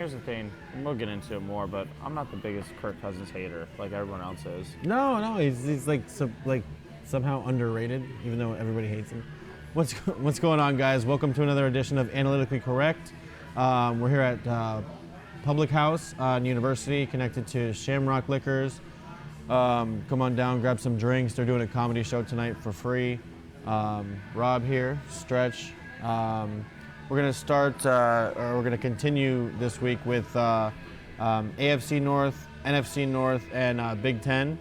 Here's the thing, and we'll get into it more, but I'm not the biggest Kirk Cousins hater like everyone else is. No, he's like somehow underrated, even though everybody hates him. What's going on, guys? Welcome to another edition of Analytically Correct. We're here at Public House on University, connected to Shamrock Liquors. Come on down, grab some drinks. They're doing a comedy show tonight for free. Rob here, Stretch. We're going to start, or we're going to continue this week with AFC North, NFC North, and Big Ten.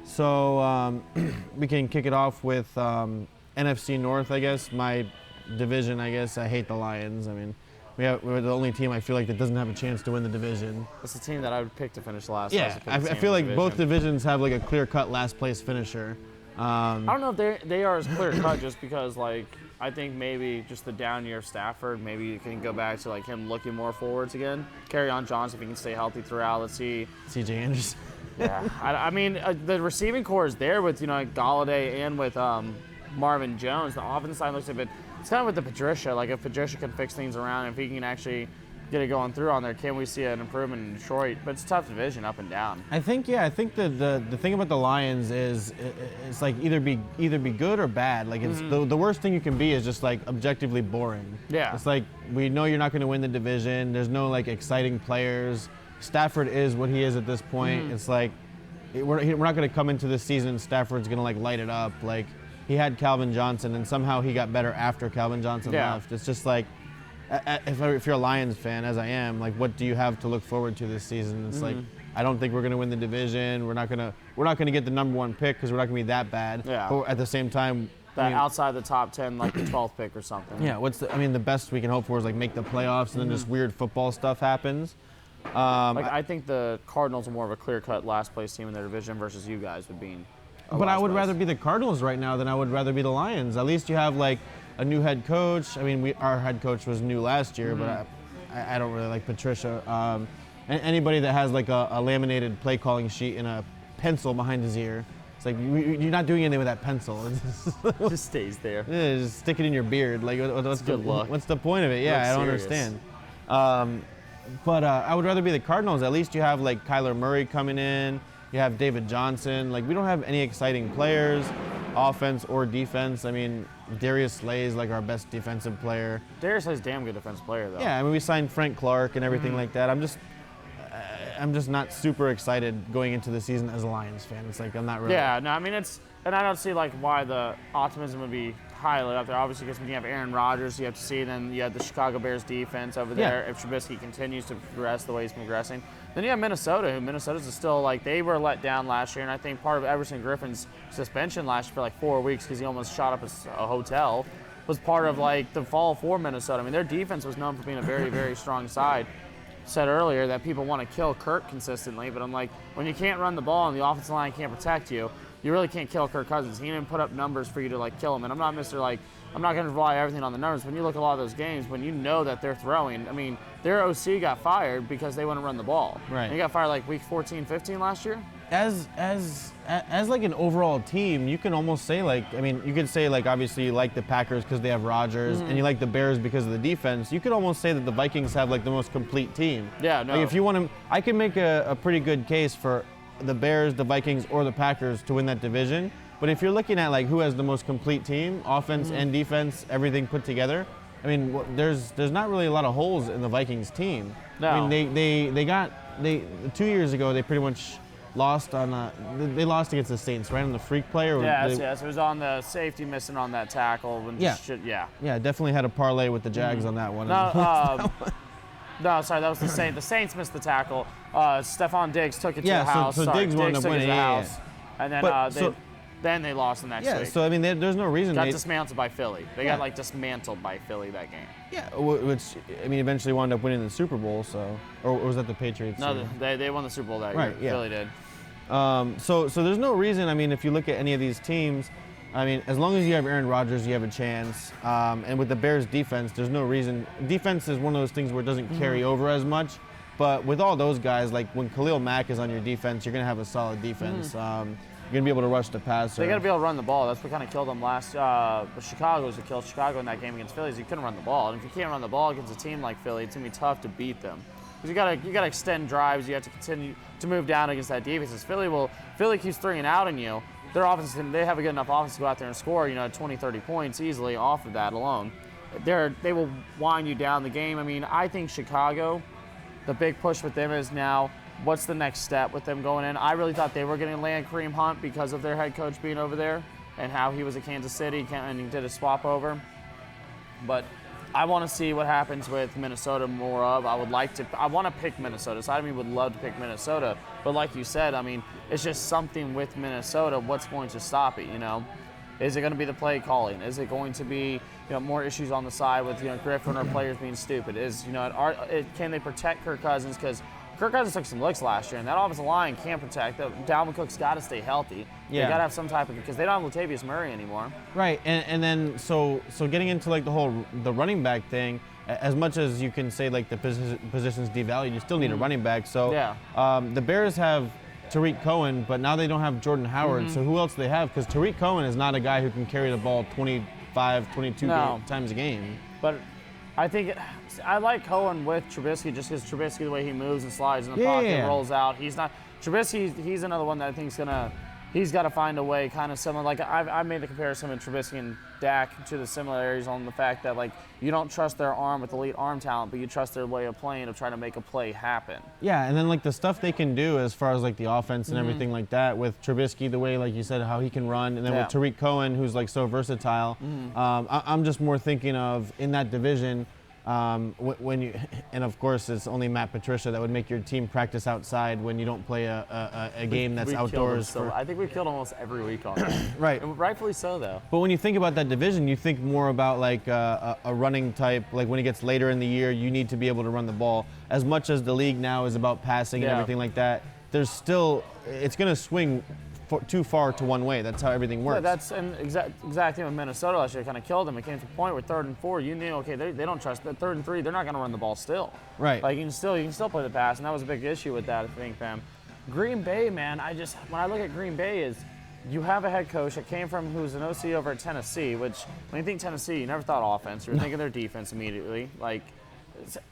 So we can kick it off with NFC North, I guess. My division, I guess. I hate the Lions. I mean, we're the only team I feel like that doesn't have a chance to win the division. It's the team that I would pick to finish last. Yeah, I feel like both divisions have like a clear-cut last place finisher. I don't know if they are as clear-cut just because, like, I think maybe just the down year of Stafford, maybe you can go back to like him looking more forwards again. Carry on Johnson if he can stay healthy throughout. Let's see. C.J. Anderson. Yeah, I mean the receiving core is there with like Galladay and with Marvin Jones. The offensive side looks a bit. It's kind of with the Patricia. Like if Patricia can fix things around, if he can actually get it going through on there, can we see an improvement in Detroit? But it's a tough division up and down. I think the thing about the Lions is it's like either be good or bad. Like it's the worst thing you can be is just like objectively boring. Yeah. It's like we know you're not going to win the division. There's no like exciting players. Stafford is what he is at this point. It's like we're not going to come into this season and Stafford's going to like light it up. Like he had Calvin Johnson and somehow he got better after Calvin Johnson left. It's just like if you're a Lions fan, as I am, like what do you have to look forward to this season? It's like I don't think we're going to win the division. We're not going to get the #1 pick because we're not going to be that bad. Yeah. But at the same time, Outside the top 10, like the 12th pick or something. Yeah. The best we can hope for is like make the playoffs and then just weird football stuff happens. I think the Cardinals are more of a clear-cut last place team in their division versus you guys would be. But I would rather be the Cardinals right now than I would rather be the Lions. At least you have like a new head coach. I mean, our head coach was new last year, but I don't really like Patricia. And anybody that has like a laminated play calling sheet and a pencil behind his ear, it's like you're not doing anything with that pencil. It just stays there. Yeah, just stick it in your beard. Like what's the point of it? Yeah, I don't understand. But I would rather be the Cardinals. At least you have like Kyler Murray coming in. You have David Johnson. Like we don't have any exciting players, offense or defense. I mean, Darius Slay is like our best defensive player. Darius Slay's a damn good defensive player though. Yeah, I mean we signed Frank Clark and everything like that. I'm just not super excited going into the season as a Lions fan. It's like I'm not really. Yeah, no, I mean and I don't see like why the optimism would be highly up there. Obviously, because when you have Aaron Rodgers, you have to see. Then you have the Chicago Bears defense over there. Yeah. If Trubisky continues to progress the way he's progressing, then you have Minnesota. Who Minnesota's still like they were let down last year, and I think part of Everson Griffin's suspension last year for like 4 weeks because he almost shot up a hotel was part of like the fall for Minnesota. I mean, their defense was known for being a very, very strong side. Said earlier that people want to kill Kirk consistently, but I'm like, when you can't run the ball and the offensive line can't protect you, you really can't kill Kirk Cousins. He didn't put up numbers for you to like kill him. And I'm not I'm not going to rely everything on the numbers. When you look at a lot of those games, when you know that they're throwing, I mean, their OC got fired because they wouldn't run the ball. Right. And he got fired like week 14, 15 last year. As like an overall team, you can almost say like, I mean, you could say like obviously you like the Packers because they have Rodgers and you like the Bears because of the defense. You could almost say that the Vikings have like the most complete team. Yeah, no. Like if you want to, I can make a pretty good case for the Bears, the Vikings, or the Packers to win that division. But if you're looking at like who has the most complete team, offense and defense, everything put together, I mean, there's not really a lot of holes in the Vikings team. No. I mean, they 2 years ago they pretty much lost on they lost against the Saints, right, on the freak play. Or Yes, it was on the safety missing on that tackle. When Yeah, definitely had a parlay with the Jags on that one. No, sorry, that was the Saints. The Saints missed the tackle. Stephon Diggs took it to the house. So Diggs wound up winning. And then they lost the next week. So I mean, there's no reason got dismantled by Philly. They got like dismantled by Philly that game. Yeah, which I mean, eventually wound up winning the Super Bowl. So, or was that the Patriots? No, they won the Super Bowl that year. Right, yeah. Philly did. So there's no reason. I mean, if you look at any of these teams, I mean, as long as you have Aaron Rodgers, you have a chance. And with the Bears defense, there's no reason. Defense is one of those things where it doesn't carry over as much. But with all those guys, like when Khalil Mack is on your defense, you're going to have a solid defense. You're going to be able to rush the passer. They got to be able to run the ball. That's what kind of killed them last. Chicago was what killed Chicago in that game against Philly. You couldn't run the ball. And if you can't run the ball against a team like Philly, it's going to be tough to beat them. because you gotta extend drives. You have to continue to move down against that defense. As Philly keeps 3 and out on you. Their offense, they have a good enough offense to go out there and score, 20, 30 points easily off of that alone. They will wind you down the game. I mean, I think Chicago, the big push with them is now, what's the next step with them going in? I really thought they were going to land Kareem Hunt because of their head coach being over there and how he was at Kansas City and he did a swap over. But I want to see what happens with Minnesota more of. I want to pick Minnesota. Side of me would love to pick Minnesota. But like you said, I mean, it's just something with Minnesota. What's going to stop it, Is it going to be the play calling? Is it going to be, more issues on the side with, Griffin or players being stupid? Can they protect Kirk Cousins? Because Kirk Cousins took some licks last year, and that offensive line can't protect. Dalvin Cook's got to stay healthy. Yeah. They got to have some type of, because they don't have Latavius Murray anymore. Right, and then so getting into like the running back thing, as much as you can say like the position's devalued, you still need a running back. So the Bears have Tariq Cohen, but now they don't have Jordan Howard. So who else do they have? Because Tariq Cohen is not a guy who can carry the ball 25, 22 times a game. But I think I like Cohen with Trubisky just because Trubisky, the way he moves and slides in the pocket and rolls out. He's not Trubisky. He's another one that I think he's got to find a way kind of similar. Like I made the comparison with Trubisky and Dak to the similarities on the fact that like you don't trust their arm with elite arm talent, but you trust their way of playing of trying to make a play happen. Yeah, and then like the stuff they can do as far as like the offense and everything like that with Trubisky, the way like you said how he can run, and then with Tariq Cohen who's like so versatile. I'm just more thinking of in that division. When you, and of course it's only Matt Patricia that would make your team practice outside when you don't play a game that's outdoors. I think we've killed almost every week on it. Right. And rightfully so, though. But when you think about that division, you think more about like a running type, like when it gets later in the year, you need to be able to run the ball. As much as the league now is about passing and everything like that, there's still, it's going to swing too far to one way. That's how everything works. Yeah, that's exactly what Minnesota last year kind of killed them. It came to a point where 3rd and 4, you knew, okay, they don't trust that 3rd and 3. They're not going to run the ball still. Right. Like you can still play the pass, and that was a big issue with that. I think them. Green Bay, man. When I look at Green Bay, is you have a head coach that came from who's an OC over at Tennessee. Which when you think Tennessee, you never thought offense. You're thinking their defense immediately. Like.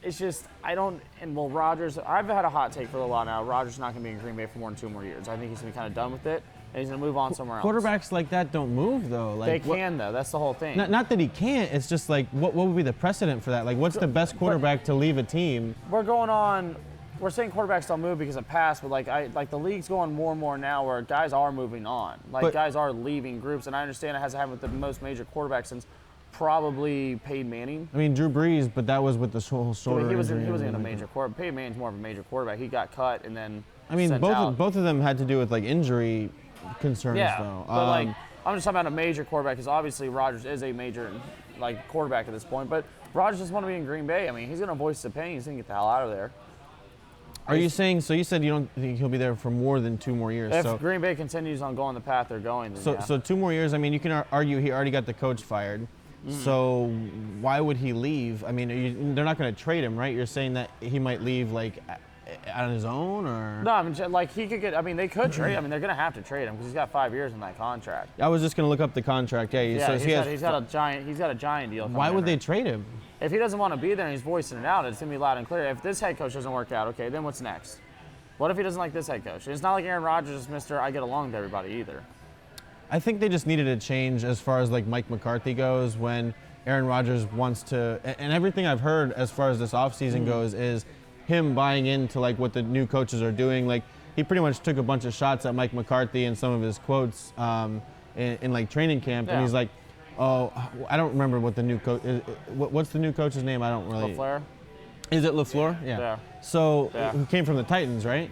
It's just, Rodgers, I've had a hot take for a while now. Rodgers is not going to be in Green Bay for more than 2 more years. I think he's going to be kind of done with it, and he's going to move on somewhere else. Quarterbacks like that don't move, though. Like, they can, though. That's the whole thing. Not that he can't. It's just like, what would be the precedent for that? Like, what's the best quarterback to leave a team? We're saying quarterbacks don't move because of pass, but like the league's going more and more now where guys are moving on. Like, guys are leaving groups, and I understand it hasn't happened with the most major quarterbacks since probably Peyton Manning. I mean, Drew Brees, but that was with the whole shoulder. He wasn't even a major quarterback. Peyton Manning's more of a major quarterback. He got cut and then both of them had to do with like injury concerns, though. But like I'm just talking about a major quarterback because obviously Rodgers is a major like quarterback at this point. But Rodgers just want to be in Green Bay. I mean, he's going to voice the pain. He's going to get the hell out of there. Are you saying? So you said you don't think he'll be there for more than 2 more years. If Green Bay continues on going the path they're going, then so 2 more years. I mean, you can argue he already got the coach fired. So why would he leave? I mean, they're not going to trade him, right? You're saying that he might leave like on his own, or no? I mean, like he could get. I mean, they could trade. I mean, they're going to have to trade him because he's got 5 years in that contract. I was just going to look up the contract. Yeah, he's got a giant deal. Why would they trade him? If he doesn't want to be there and he's voicing it out, it's going to be loud and clear. If this head coach doesn't work out, okay, then what's next? What if he doesn't like this head coach? It's not like Aaron Rodgers is Mr. I get along with everybody either. I think they just needed a change as far as like Mike McCarthy goes when Aaron Rodgers wants to, and everything I've heard as far as this offseason goes is him buying into like what the new coaches are doing. Like he pretty much took a bunch of shots at Mike McCarthy and some of his quotes in like training camp, and he's like, oh, I don't remember what the new coach is. What's the new coach's name? I don't really. LaFleur? Is it LaFleur? Yeah. So he came from the Titans, right?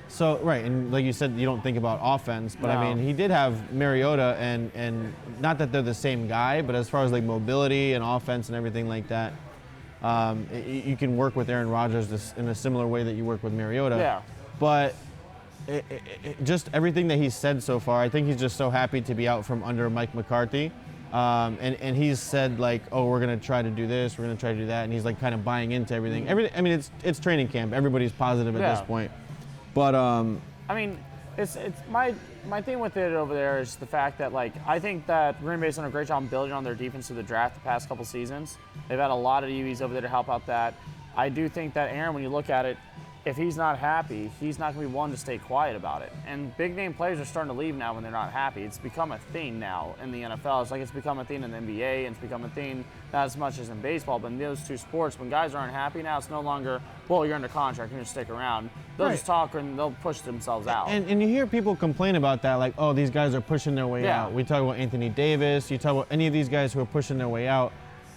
So and like you said, you don't think about offense, but I mean, he did have Mariota, and not that they're the same guy, but as far as like mobility and offense and everything like that, you can work with Aaron Rodgers in a similar way that you work with Mariota. Yeah. But just everything that he's said so far, I think he's just so happy to be out from under Mike McCarthy. And he's said like, oh, we're gonna try to do this, we're gonna try to do that, and he's like kind of buying into everything. I mean, it's training camp. Everybody's positive at this point. But I mean, it's my thing with it over there is the fact that like I think that Green Bay's done a great job building on their defense through the draft the past couple seasons. They've had a lot of DBs over there to help out that. I do think that Aaron, when you look at it, if he's not happy, he's not going to be one to stay quiet about it. And big name players are starting to leave now when they're not happy. It's become a thing now in the NFL. It's like it's become a thing in the NBA, and it's become a thing not as much as in baseball, but in those two sports, when guys aren't happy now, it's no longer, well, you're under contract, you're going to stick around. They'll just talk and they'll push themselves out. And you hear people complain about that, like, oh, these guys are pushing their way Yeah. out. We talk about Anthony Davis, you talk about any of these guys who are pushing their way out.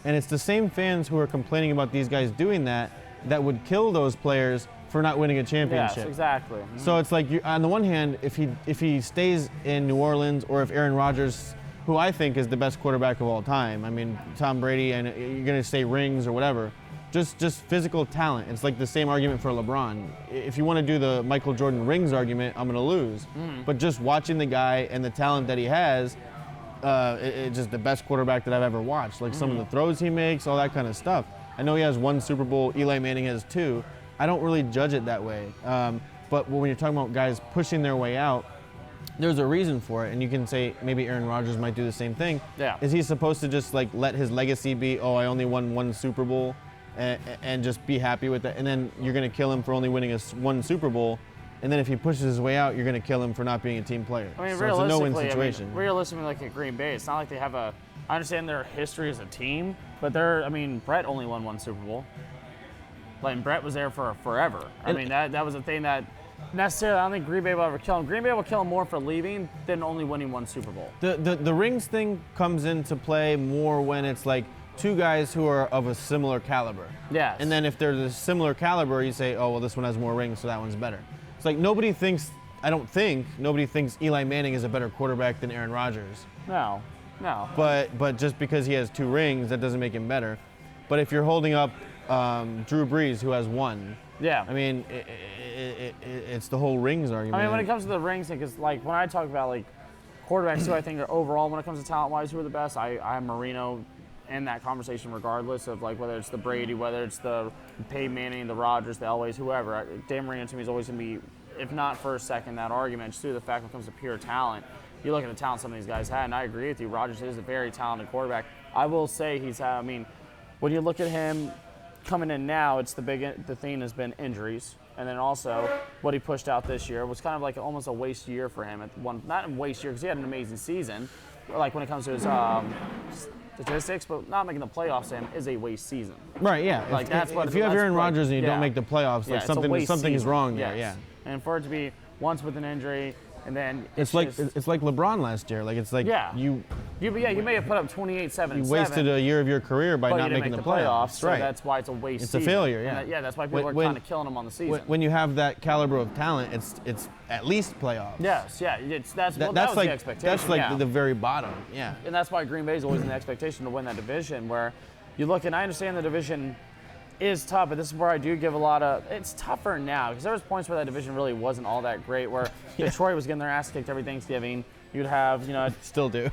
And it's the same fans who are complaining about these guys doing that would kill those players for not winning a championship. Yes, exactly. So it's like, on the one hand, if he stays in New Orleans, or if Aaron Rodgers, who I think is the best quarterback of all time, I mean, Tom Brady, and you're going to say rings or whatever, just physical talent. It's like the same argument for LeBron. If you want to do the Michael Jordan rings argument, I'm going to lose. But just watching the guy and the talent that he has, it's just the best quarterback that I've ever watched. Like some of the throws he makes, all that kind of stuff. I know he has 1 Super Bowl, Eli Manning has 2. I don't really judge it that way. But when you're talking about guys pushing their way out, there's a reason for it. And you can say maybe Aaron Rodgers might do the same thing. Yeah. Is he supposed to just like let his legacy be, oh, I only won 1 Super Bowl, and just be happy with that? And then you're going to kill him for only winning 1 Super Bowl. And then if he pushes his way out, you're going to kill him for not being a team player. I mean, so it's a no-win realistically, situation. Realistically, like at Green Bay, it's not like they have a. I understand their history as a team, but Brett only won 1 Super Bowl. Like, Brett was there for forever. I mean, that was a thing that necessarily I don't think Green Bay will ever kill him. Green Bay will kill him more for leaving than only winning 1 Super Bowl. The rings thing comes into play more when it's like 2 guys who are of a similar caliber. Yes. And then if they're the similar caliber, you say, oh, well, this one has more rings, so that one's better. It's like nobody thinks Eli Manning is a better quarterback than Aaron Rodgers. No. But just because he has 2 rings, that doesn't make him better. But if you're holding up Drew Brees, who has 1, yeah. I mean, it's the whole rings argument. I mean, when it comes to the rings thing, because like when I talk about like quarterbacks who I think are overall, when it comes to talent-wise, who are the best, I have Marino in that conversation regardless of like whether it's the Brady, whether it's the Peyton Manning, the Rodgers, the Elways, whoever. Dan Marino to me is always going to be, if not first, second, that argument, just through the fact when it comes to pure talent. You look at the talent some of these guys had, and I agree with you. Rodgers is a very talented quarterback. I will say when you look at him coming in now, the thing has been injuries. And then also what he pushed out this year was kind of like almost a waste year for him. Not a waste year because he had an amazing season. Like when it comes to his statistics, but not making the playoffs to him is a waste season. Right, yeah. Like if you have Aaron Rodgers and you don't make the playoffs, like something is wrong there. Yes. Yeah. And for it to be once with an injury, and then it's like LeBron last year. Like it's like you may have put up 28, 7, you wasted a year of your career by not making the playoffs. So right. That's why it's a waste. It's a failure. Yeah. Yeah, that's why people are kind of killing him on the season. When you have that caliber of talent, it's at least playoffs. Yes, yeah. That was like the expectation. That's like the very bottom. Yeah. And that's why Green Bay is always in the expectation to win that division. Where you look, and I understand the division is tough, but this is where I do give a lot of. It's tougher now because there was points where that division really wasn't all that great. Where Detroit was getting their ass kicked every Thanksgiving. You'd have, still do.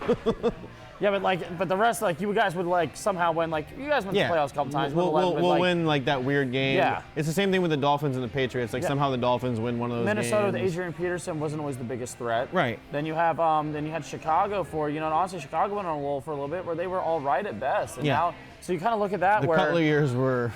Yeah, but the rest, like you guys would like somehow win. Like you guys went to the playoffs a couple times. We'll win like that weird game. Yeah. It's the same thing with the Dolphins and the Patriots. Like somehow the Dolphins win one of those Minnesota games. with Adrian Peterson wasn't always the biggest threat. Right. Then you have then you had Chicago and honestly Chicago went on a roll for a little bit where they were all right at best. And now, so you kind of look at that the Cutler years were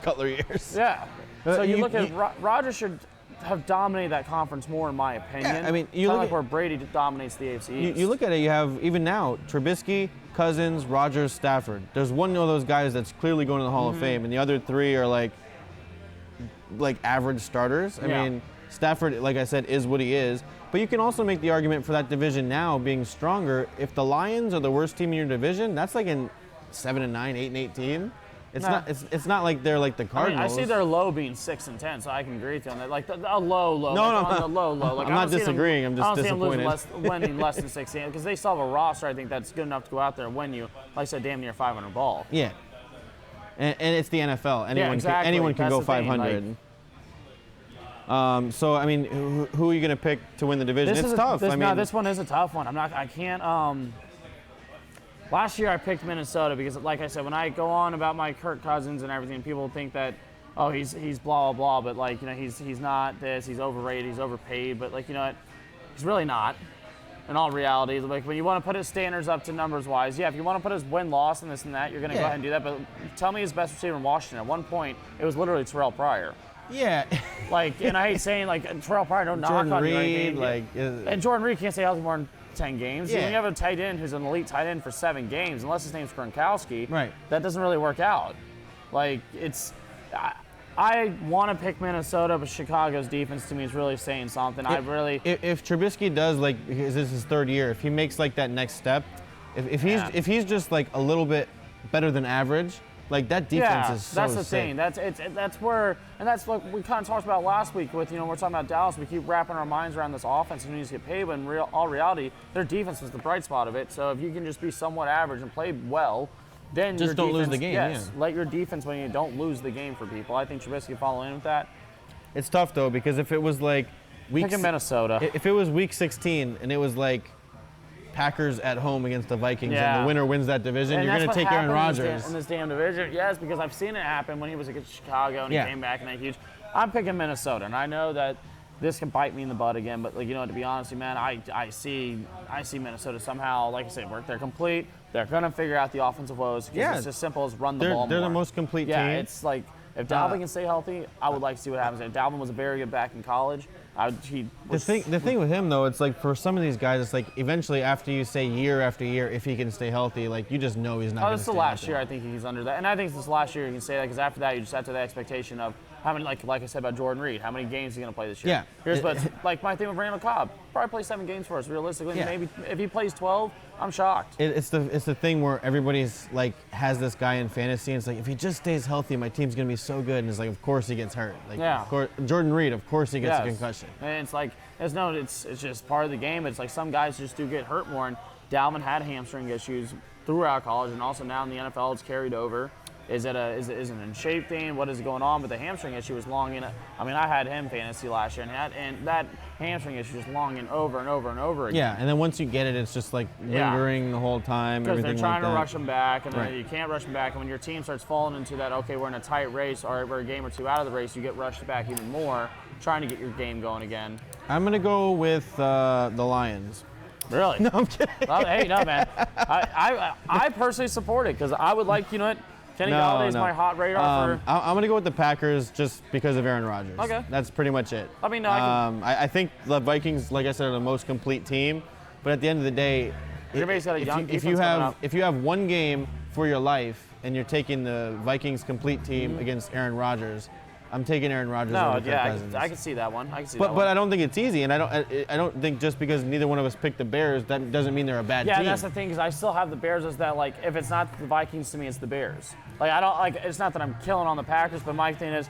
Cutler years. Yeah. So you look at Rodgers should have dominated that conference more, in my opinion. Yeah, I mean, you look look like where Brady dominates the AFC East. You look at it. You have even now Trubisky, Cousins, Rodgers, Stafford. There's one of those guys that's clearly going to the Hall of Fame, and the other 3 are like average starters. I mean, Stafford, like I said, is what he is. But you can also make the argument for that division now being stronger. If the Lions are the worst team in your division, that's like in 7-9, 8-18. It's not like they're like the Cardinals. I see their low being 6-10, so I can agree with you on that. Like a low. No, the low. Like, I'm not disagreeing. I'm just disappointed. I don't see them winning less than 16 because they still have a roster. I think that's good enough to go out there and win you, like I said, damn near 500 ball. Yeah, and it's the NFL. Anyone can go 500. So I mean, who are you going to pick to win the division? It's tough. This one is a tough one. I can't. Last year I picked Minnesota because, like I said, when I go on about my Kirk Cousins and everything, people think that, oh, he's blah blah blah, but like he's not this, he's overrated, he's overpaid, but like he's really not. in all reality. Like when you want to put his standards up to numbers-wise, yeah, if you want to put his win-loss and this and that, you're going to go ahead and do that. But tell me his best receiver in Washington. At one point, it was literally Terrell Pryor. Yeah. Like, and I hate saying, like, Terrell Pryor, don't knock Jordan on you or Reed, anything. And Jordan Reed can't stay healthy more than 10 games. Yeah. When you have a tight end who's an elite tight end for 7 games, unless his name's Gronkowski, right, that doesn't really work out. Like, it's... I want to pick Minnesota, but Chicago's defense to me is really saying something. If Trubisky does, like, this is his 3rd year, if he makes like that next step, if he's just like a little bit better than average, like that defense is so that's the sick. thing. That's where, and that's what we kind of talked about last week with, we're talking about Dallas. We keep wrapping our minds around this offense and who needs to get paid, but in all reality, their defense is the bright spot of it. So if you can just be somewhat average and play well, then just don't lose the game. Yes, let your defense when you don't lose the game for people. I think Trubisky following in with that. It's tough though, because if it was like Picking Minnesota. If it was week 16 and it was like Packers at home against the Vikings and the winner wins that division, you're going to take Aaron Rodgers. In this damn division, yes, because I've seen it happen when he was against Chicago and he came back and that huge. I'm picking Minnesota, and I know that this can bite me in the butt again, but like, to be honest with you, man, I see Minnesota somehow, like I said, they're complete. They're going to figure out the offensive woes because it's as simple as run the ball They're more. the most complete team. Yeah, it's like if Dalvin can stay healthy, I would like to see what happens. And Dalvin was a very good back in college. The thing with him though, it's like for some of these guys, it's like eventually after you say year after year, if he can stay healthy, like you just know he's not. This is the last year I think he's under that, and I think this last year you can say that because after that you just have to the expectation of how many, like I said about Jordan Reed, how many games is he going to play this year? Yeah. But like my thing with Randall Cobb, probably play 7 games for us realistically. Yeah. Maybe if he plays 12, I'm shocked. It's the thing where everybody's like has this guy in fantasy, and it's like if he just stays healthy, my team's going to be so good, and it's like of course he gets hurt. Like of course, Jordan Reed, of course he gets a concussion. And it's like it's just part of the game. It's like some guys just do get hurt more, and Dalvin had hamstring issues throughout college, and also now in the NFL it's carried over. Is it an in shape thing? What is going on? But the hamstring issue was long in. I mean, I had him fantasy last year, and that hamstring issue is long and over and over and over again. Yeah, and then once you get it, it's just like lingering the whole time. Because they're trying to rush him back, and then you can't rush him back. And when your team starts falling into that, okay, we're in a tight race, or we're a game or two out of the race, you get rushed back even more, trying to get your game going again. I'm gonna go with the Lions. Really? No, I'm kidding. Well, hey, no, man. I personally support it because I would like, Kenny Galladay's my hot radar for. I'm going to go with the Packers just because of Aaron Rodgers. Okay. That's pretty much it. I mean, no, I think the Vikings, like I said, are the most complete team. But at the end of the day, if you have one game for your life and you're taking the Vikings complete team against Aaron Rodgers, I'm taking Aaron Rodgers over Kirk Cousins. I can see that one. But I don't think it's easy, and I don't think just because neither one of us picked the Bears, that doesn't mean they're a bad team. Yeah, that's the thing, because I still have the Bears as that, like, if it's not the Vikings to me, it's the Bears. Like, I don't, like, it's not that I'm killing on the Packers, but my thing is,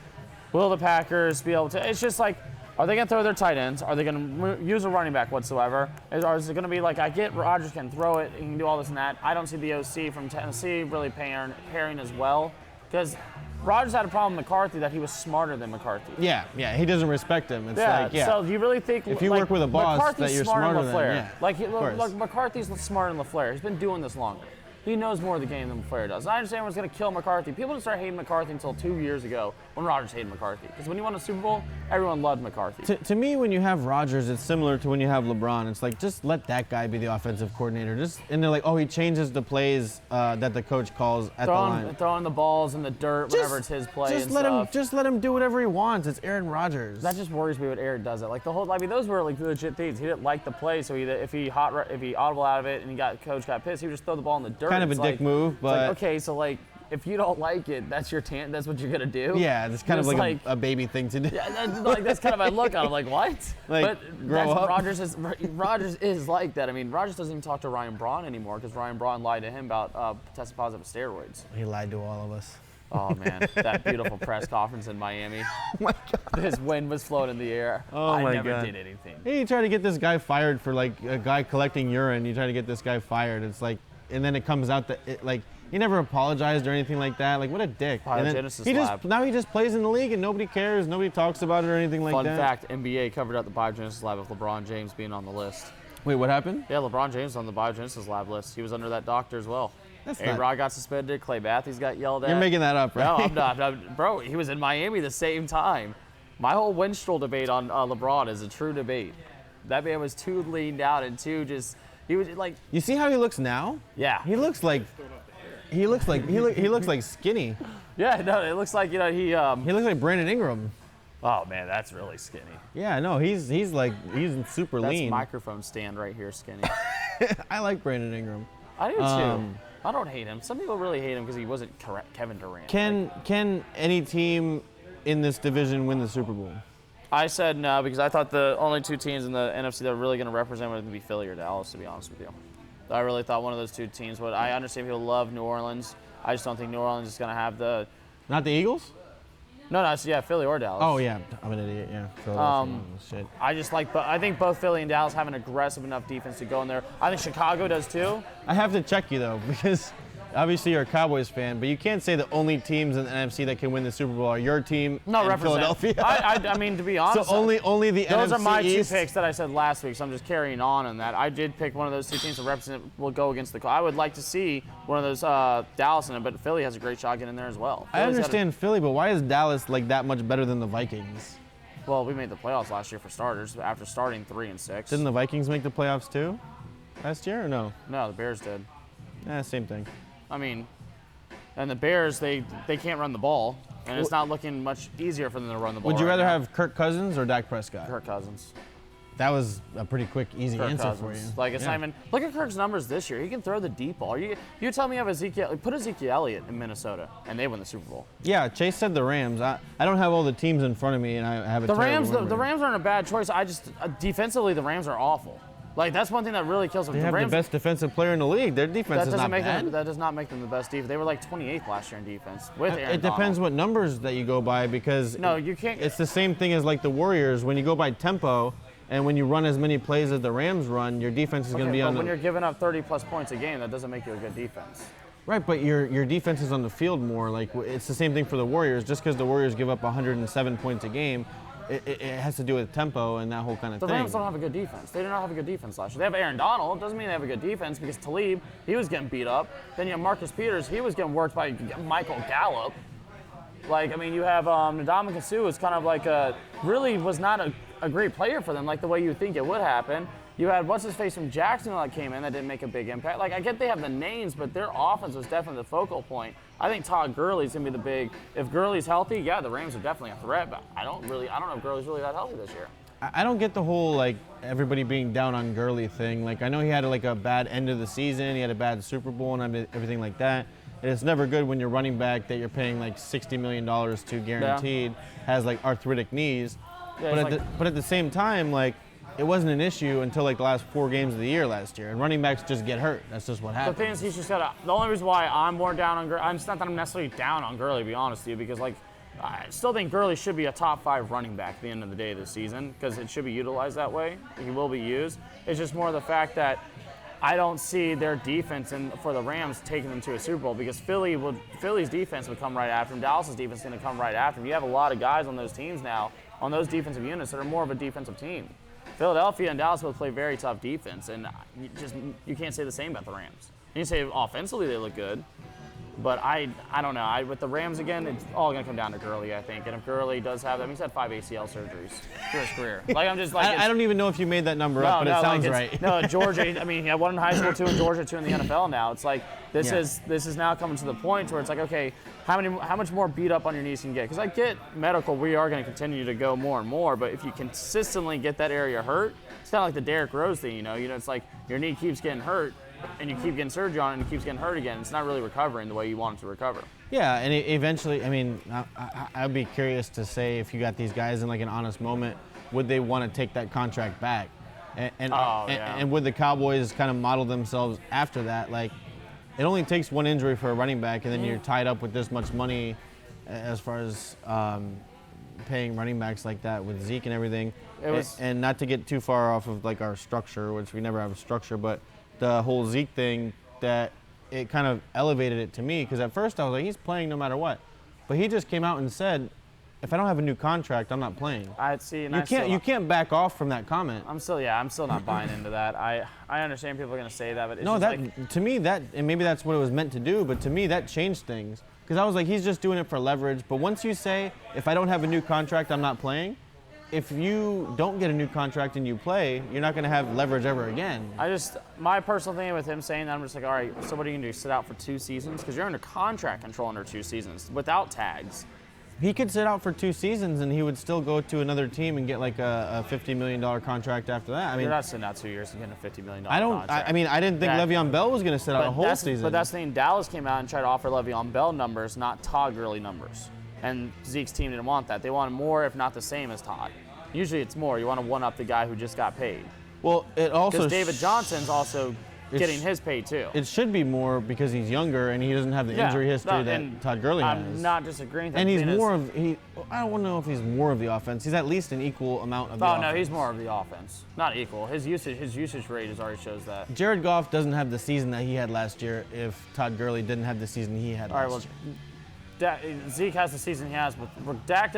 will the Packers be able to, it's just like, are they going to throw their tight ends? Are they going to use a running back whatsoever? Or is it going to be like, I get Rodgers can throw it, he can do all this and that. I don't see the OC from Tennessee really pairing as well, because Rodgers had a problem with McCarthy that he was smarter than McCarthy. Yeah, he doesn't respect him. It's so do you really think if you work with a boss McCarthy's that you're smarter than? Yeah. Like McCarthy's smarter than LaFleur. He's been doing this longer. He knows more of the game than LaFleur does. I understand everyone's going to kill McCarthy. People didn't start hating McCarthy until 2 years ago when Rodgers hated McCarthy. Because when he won a Super Bowl, everyone loved McCarthy. To me, when you have Rodgers, it's similar to when you have LeBron. It's like, just let that guy be the offensive coordinator. And they're like, oh, he changes the plays that the coach calls at the line. Throwing the balls in the dirt whenever it's his play Just let him do whatever he wants. It's Aaron Rodgers. That just worries me when Aaron does it. Like those were like legit things. He didn't like the play, so if he audible out of it and coach got pissed, he would just throw the ball in the dirt. Kind of a dick move. But like, okay, so like if you don't like it, that's that's what you're gonna do. Yeah, it's kind of like a baby thing to do. Yeah, that's kind of my look on it. I'm like, what? Like, but grow up. Rodgers is like that. I mean, Rodgers doesn't even talk to Ryan Braun anymore because Ryan Braun lied to him about testing positive for steroids. He lied to all of us. Oh man, that beautiful press conference in Miami. Oh my God. His wind was floating in the air. Oh my God. I never did anything. Hey, you try to get this guy fired for like a guy collecting urine. You try to get this guy fired. It's like, and then it comes out that he never apologized or anything like that. Like, what a dick. Now he just plays in the league and nobody cares. Nobody talks about it or anything like that. Fun fact, NBA covered up the biogenesis lab with LeBron James being on the list. Wait, what happened? Yeah, LeBron James on the biogenesis lab list. He was under that doctor as well. A-Rod got suspended. Clay Matthews got yelled at. You're making that up, right? No, I'm not. Bro, he was in Miami the same time. My whole Winstrol debate on LeBron is a true debate. That man was too leaned out and he was like. You see how he looks now? Yeah. He looks like skinny. Yeah, no, it looks like he looks like Brandon Ingram. Oh man, that's really skinny. Yeah, no, he's super That's lean. microphone stand right here, skinny. I like Brandon Ingram. I do too. I don't hate him. Some people really hate him because he wasn't Kevin Durant. Can any team in this division win the Super Bowl? I said no because I thought the only two teams in the NFC that were really going to represent would be Philly or Dallas, to be honest with you. I really thought one of those two teams would. I understand people love New Orleans. I just don't think New Orleans is going to have the. Not the Eagles? No, it's Philly or Dallas. Oh yeah, I'm an idiot. Yeah. Shit. I think both Philly and Dallas have an aggressive enough defense to go in there. I think Chicago does too. I have to check you though because obviously you're a Cowboys fan, but you can't say the only teams in the NFC that can win the Super Bowl are your team and Philadelphia. I mean, to be honest, so only the those NFC are my East. two picks that I said last week, so I'm just carrying on that. I did pick one of those two teams to represent. Will go against the. I would like to see one of those Dallas in it, but Philly has a great shot getting in there as well. I understand Philly, but why is Dallas like that much better than the Vikings? Well, we made the playoffs last year for starters after starting 3-6. Didn't the Vikings make the playoffs too last year or no? No, the Bears did. Yeah, same thing. I mean, and the Bears, they can't run the ball, and it's not looking much easier for them to run the ball. Would you right rather now. have Kirk Cousins or Dak Prescott? Kirk Cousins? That was a pretty quick, easy Kirk answer Cousins. for you. Like, it's not even. Look at Kirk's numbers this year. He can throw the deep ball. You tell me you have put Ezekiel Elliott in Minnesota, and they win the Super Bowl. Yeah, Chase said the Rams. I don't have all the teams in front of me, and I have a The Rams. terrible The memory. Rams aren't a bad choice. I just defensively, the Rams are awful. Like, that's one thing that really kills them. They have Rams, the best defensive player in the league. Their defense is not bad. that does not make them the best defense. They were like 28th last year in defense with Aaron It depends what numbers that you go by because No, you can't. it's the same thing as like the Warriors. When you go by tempo and when you run as many plays as the Rams run, your defense is going to be but on when the you're giving up 30-plus points a game, that doesn't make you a good defense. right. But your defense is on the field more. Like it's the same thing for the Warriors. Just because the Warriors give up 107 points a game, it has to do with tempo and that whole kind of The thing. Rams don't have a good defense. They do not have a good defense last year. They have Aaron Donald. Doesn't mean they have a good defense because Talib, he was getting beat up. Then you have Marcus Peters. He was getting worked by Michael Gallup. Like, I mean, you have Ndamukong Suh was kind of like really was not a great player for them, like the way you would think it would happen. You had what's-his-face from Jacksonville that came in that didn't make a big impact. Like, I get they have the names, but their offense was definitely the focal point. I think Todd Gurley's going to be the big – if Gurley's healthy, yeah, the Rams are definitely a threat, but I don't know if Gurley's really that healthy this year. I don't get the whole like everybody being down on Gurley thing. Like I know he had like a bad end of the season, he had a bad Super Bowl and everything like that. And it's never good when your running back that you're paying like $60 million to guaranteed has like arthritic knees. Yeah, But at the same time, like it wasn't an issue until like the last 4 games of the year last year. And running backs just get hurt. That's just what The happens. thing is, he's just got to – the only reason why I'm more down on Gurley – it's not that I'm necessarily down on Gurley, to be honest with you, because like I still think Gurley should be a top 5 running back at the end of the day this season because it should be utilized that way. He will be used. It's just more the fact that I don't see their defense for the Rams taking them to a Super Bowl because Philly's defense would come right after him. Dallas's defense is going to come right after him. You have a lot of guys on those teams now, on those defensive units that are more of a defensive team. Philadelphia and Dallas both play very tough defense, and you can't say the same about the Rams. You can say offensively they look good, but I don't know. With the Rams again, it's all going to come down to Gurley, I think. And if Gurley does have them, he's had 5 ACL surgeries through his career. Like I'm just like I don't even know if you made that number up, but it sounds right. No, Georgia. I mean, he had 1 in high school, 2 in Georgia, 2 in the NFL. Now it's like this is now coming to the point where it's like, okay, how much more beat up on your knees can you get? Because I get medical, we are going to continue to go more and more, but if you consistently get that area hurt, it's kind of like the Derrick Rose thing, you know, it's like your knee keeps getting hurt. And you keep getting surgery on it and it keeps getting hurt again. It's not really recovering the way you want it to recover. Yeah, and eventually, I mean, I'd be curious to say if you got these guys in like an honest moment, would they want to take that contract back? And would the Cowboys kind of model themselves after that? Like, it only takes 1 injury for a running back, and then you're tied up with this much money as far as paying running backs like that with Zeke and everything. And not to get too far off of like our structure, which we never have a structure, but the whole Zeke thing, that it kind of elevated it to me because at first I was like, he's playing no matter what, but he just came out and said, if I don't have a new contract, I'm not playing. You can't back off from that comment. I'm still not buying into that. I understand people are going to say that, but it's to me and maybe that's what it was meant to do, but to me that changed things because I was like, he's just doing it for leverage. But once you say, if I don't have a new contract, I'm not playing, if you don't get a new contract and you play, you're not going to have leverage ever again. My personal thing with him saying that, I'm just like, all right, so what are you going to do, sit out for 2 seasons? Because you're under contract control under 2 seasons without tags. He could sit out for 2 seasons and he would still go to another team and get like a $50 million contract after that. I mean, you're not sitting out 2 years and getting a $50 million contract. I didn't think Le'Veon Bell was going to sit out a whole season. But that's the thing. Dallas came out and tried to offer Le'Veon Bell numbers, not Todd Gurley numbers. And Zeke's team didn't want that. They wanted more, if not the same as Todd. Usually it's more. You want to one-up the guy who just got paid. Well, it also... Because David Johnson's also getting his pay too. It should be more because he's younger and he doesn't have the injury history that Todd Gurley has. I'm not disagreeing. And he's more of... I don't know if he's more of the offense. He's at least an equal amount of the offense. Oh, no, he's more of the offense. Not equal. His usage rate already shows that. Jared Goff doesn't have the season that he had last year if Todd Gurley didn't have the season he had last year. Zeke has the season he has, but Dak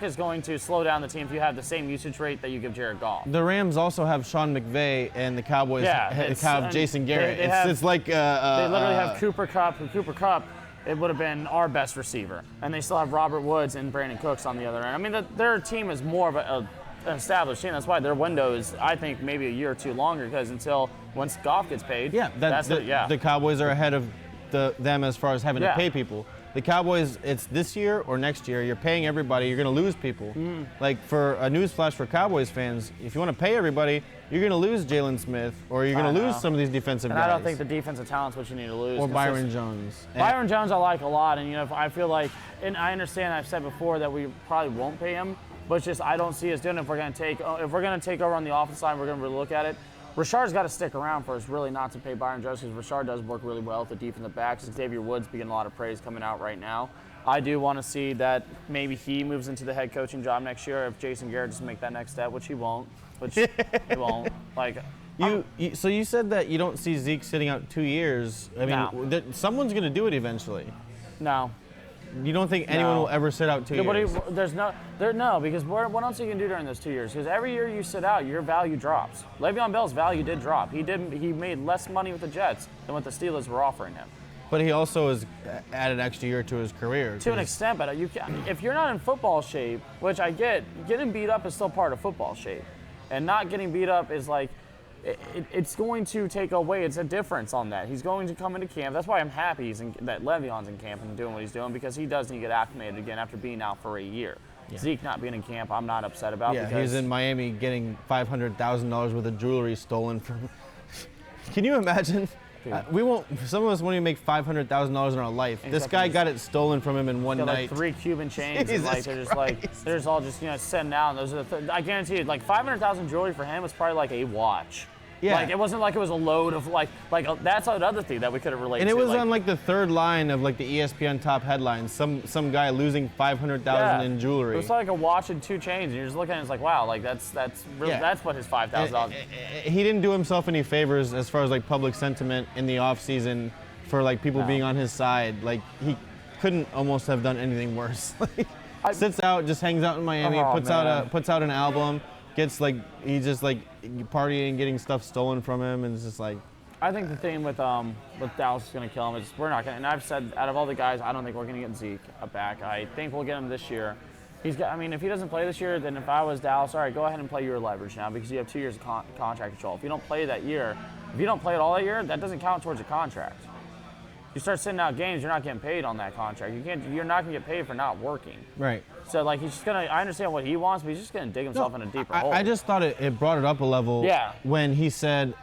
is going to slow down the team if you have the same usage rate that you give Jared Goff. The Rams also have Sean McVay, and the Cowboys have Jason Garrett. It's like they literally have Cooper Kupp. Cooper Kupp, it would have been our best receiver, and they still have Robert Woods and Brandon Cooks on the other end. I mean, their team is more of an established team. That's why their window is, I think, maybe a year or two longer, because once Goff gets paid, the Cowboys are ahead of them as far as having to pay people. The Cowboys, it's this year or next year. You're paying everybody. You're going to lose people. Like, for a newsflash for Cowboys fans, if you want to pay everybody, you're going to lose Jalen Smith, or you're going to lose some of these defensive guys. I don't think the defensive talent's what you need to lose. Or Byron Jones. Byron Jones I like a lot, and I feel like, and I understand I've said before that we probably won't pay him, but it's just I don't see us doing it if we're going to take over on the offensive side. We're going to really look at it. Rashard's got to stick around for us really not to pay Byron Jones, because Rashard does work really well with the defensive backs. Xavier Woods getting a lot of praise coming out right now. I do want to see that maybe he moves into the head coaching job next year if Jason Garrett doesn't make that next step, which he won't. He won't. Like, so you said that you don't see Zeke sitting out 2 years. I mean, someone's going to do it eventually. No. You don't think anyone will ever sit out 2 years? Because what else are you going to do during those 2 years? Because every year you sit out, your value drops. Le'Veon Bell's value did drop. He made less money with the Jets than what the Steelers were offering him. But he also has added an extra year to his career. To an extent, but if you're not in football shape, which I get, getting beat up is still part of football shape. And not getting beat up is like, it's going to take away. It's a difference on that. He's going to come into camp. That's why I'm happy that Le'Veon's in camp and doing what he's doing, because he does need to get acclimated again after being out for a year. Yeah. Zeke not being in camp, I'm not upset about. Yeah, he's in Miami getting $500,000 worth of jewelry stolen from. Can you imagine? Some of us won't even make $500,000 in our life. This guy got it stolen from him in one night. Like 3 Cuban chains, and they're just all sitting out. Those are I guarantee you, like $500,000 jewelry for him was probably like a watch. Yeah. Like, it wasn't like it was a load of that's another thing that we could have related to. And it was on like the third line of like the ESPN top headlines. Some guy losing $500,000 in jewelry. It was like a watch and 2 chains, and you're just looking at it, it's like, wow, like that's really that's what his $5,000. He didn't do himself any favors as far as like public sentiment in the off season for like people being on his side. Like, he couldn't almost have done anything worse. Sits out, just hangs out in Miami, puts out an album. He's just like partying, getting stuff stolen from him, and it's just like. I think the thing with Dallas is going to kill him is we're not going to. And I've said, out of all the guys, I don't think we're going to get Zeke back. I think we'll get him this year. If he doesn't play this year, then if I was Dallas, all right, go ahead and play your leverage now, because you have 2 years of contract control. If you don't play that year, if you don't play it all that year, that doesn't count towards your contract. You start sitting out games, you're not getting paid on that contract. You're not going to get paid for not working. Right. So, like, he's just I understand what he wants, but he's just going to dig himself in a deeper hole. I just thought it brought it up a level when he said,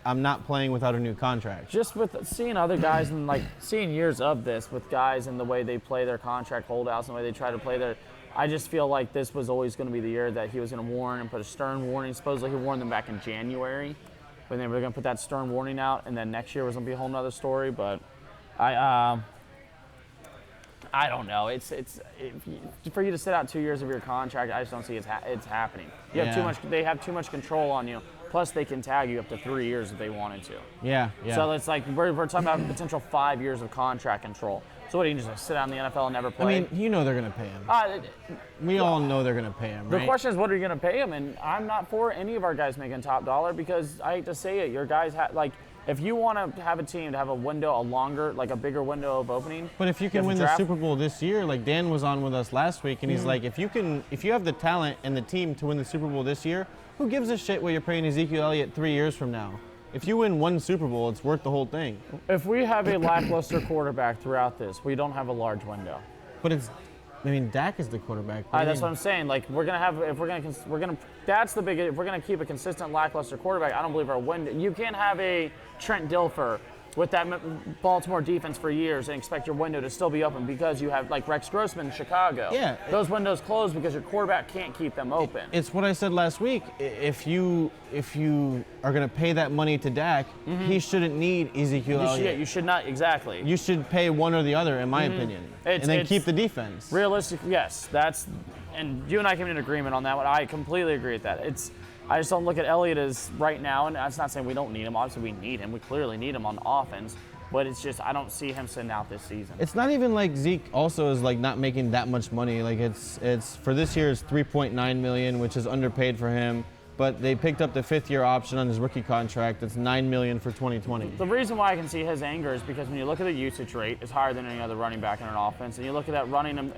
I'm not playing without a new contract. Just with seeing other guys and, like, seeing years of this with guys and the way they play their contract holdouts and the way they try to play their, I just feel like this was always going to be the year that he was going to warn and put a stern warning. Supposedly he warned them back in January when they were going to put that stern warning out, and then next year was going to be a whole nother story, but I don't know. For you to sit out 2 years of your contract, I just don't see it's happening. You have too much. They have too much control on you. Plus, they can tag you up to 3 years if they wanted to. Yeah. So it's like we're talking about potential 5 years of contract control. So what, you can just sit out in the NFL and never play? I mean, you know they're going to pay him. We all know they're going to pay him, right? The question is, what are you going to pay him? And I'm not for any of our guys making top dollar, because I hate to say it, your guys If you want to have a team to have a window, a bigger window of opening. But if you can win the Super Bowl this year, like Dan was on with us last week, and he's like, if you have the talent and the team to win the Super Bowl this year, who gives a shit what you're paying Ezekiel Elliott 3 years from now? If you win one Super Bowl, it's worth the whole thing. If we have a lackluster quarterback throughout this, we don't have a large window. But Dak is the quarterback. That's what I'm saying. Like, if we're gonna keep a consistent lackluster quarterback, I don't believe our window. You can't have a Trent Dilfer with that Baltimore defense for years and expect your window to still be open because you have like Rex Grossman in Chicago. Yeah. Those windows close because your quarterback can't keep them open. It's what I said last week. If you are going to pay that money to Dak, he shouldn't need Ezekiel Elliott. You should not, exactly. You should pay one or the other, in my opinion. And then keep the defense. Realistic, yes. And you and I came in agreement on that one. I completely agree with that. I just don't look at Elliott as right now, and that's not saying we don't need him. Obviously, we need him. We clearly need him on offense. But it's just I don't see him sitting out this season. It's not even like Zeke also is like not making that much money. Like it's for this year it's $3.9 million, which is underpaid for him. But they picked up the 5th-year option on his rookie contract. That's $9 million for 2020. The reason why I can see his anger is because when you look at the usage rate, it's higher than any other running back in an offense, and you look at that running him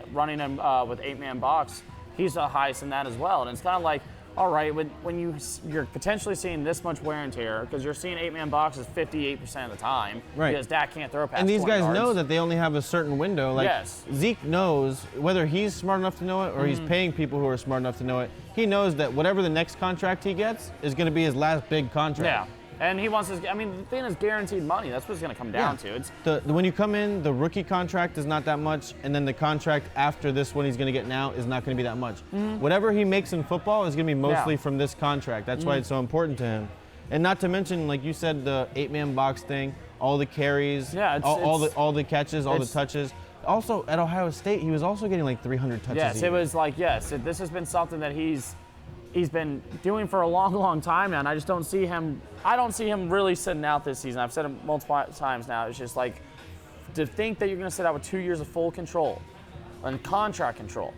with 8-man box, he's the highest in that as well. And it's kind of like, all right, when you're potentially seeing this much wear and tear, because you're seeing 8-man boxes 58% of the time, right? Because Dak can't throw past 20 And these guys yards. know that they only have a certain window. Like yes. Zeke knows, whether he's smart enough to know it or he's paying people who are smart enough to know it, he knows that whatever the next contract he gets is going to be his last big contract. Yeah. And he wants his. I mean, the thing is guaranteed money. That's what it's going to come down to. It's when you come in, the rookie contract is not that much, and then the contract after this one he's going to get now is not going to be that much. Whatever he makes in football is going to be mostly from this contract. That's why it's so important to him. And not to mention, like you said, the 8-man box thing, all the carries, all the catches, all the touches. Also, at Ohio State, he was also getting like 300 touches. Yes, it was like this has been something that he's been doing for a long, long time now, and I just don't see him. I don't see him really sitting out this season. I've said it multiple times now. It's just like to think that you're going to sit out with 2 years of full control and contract control.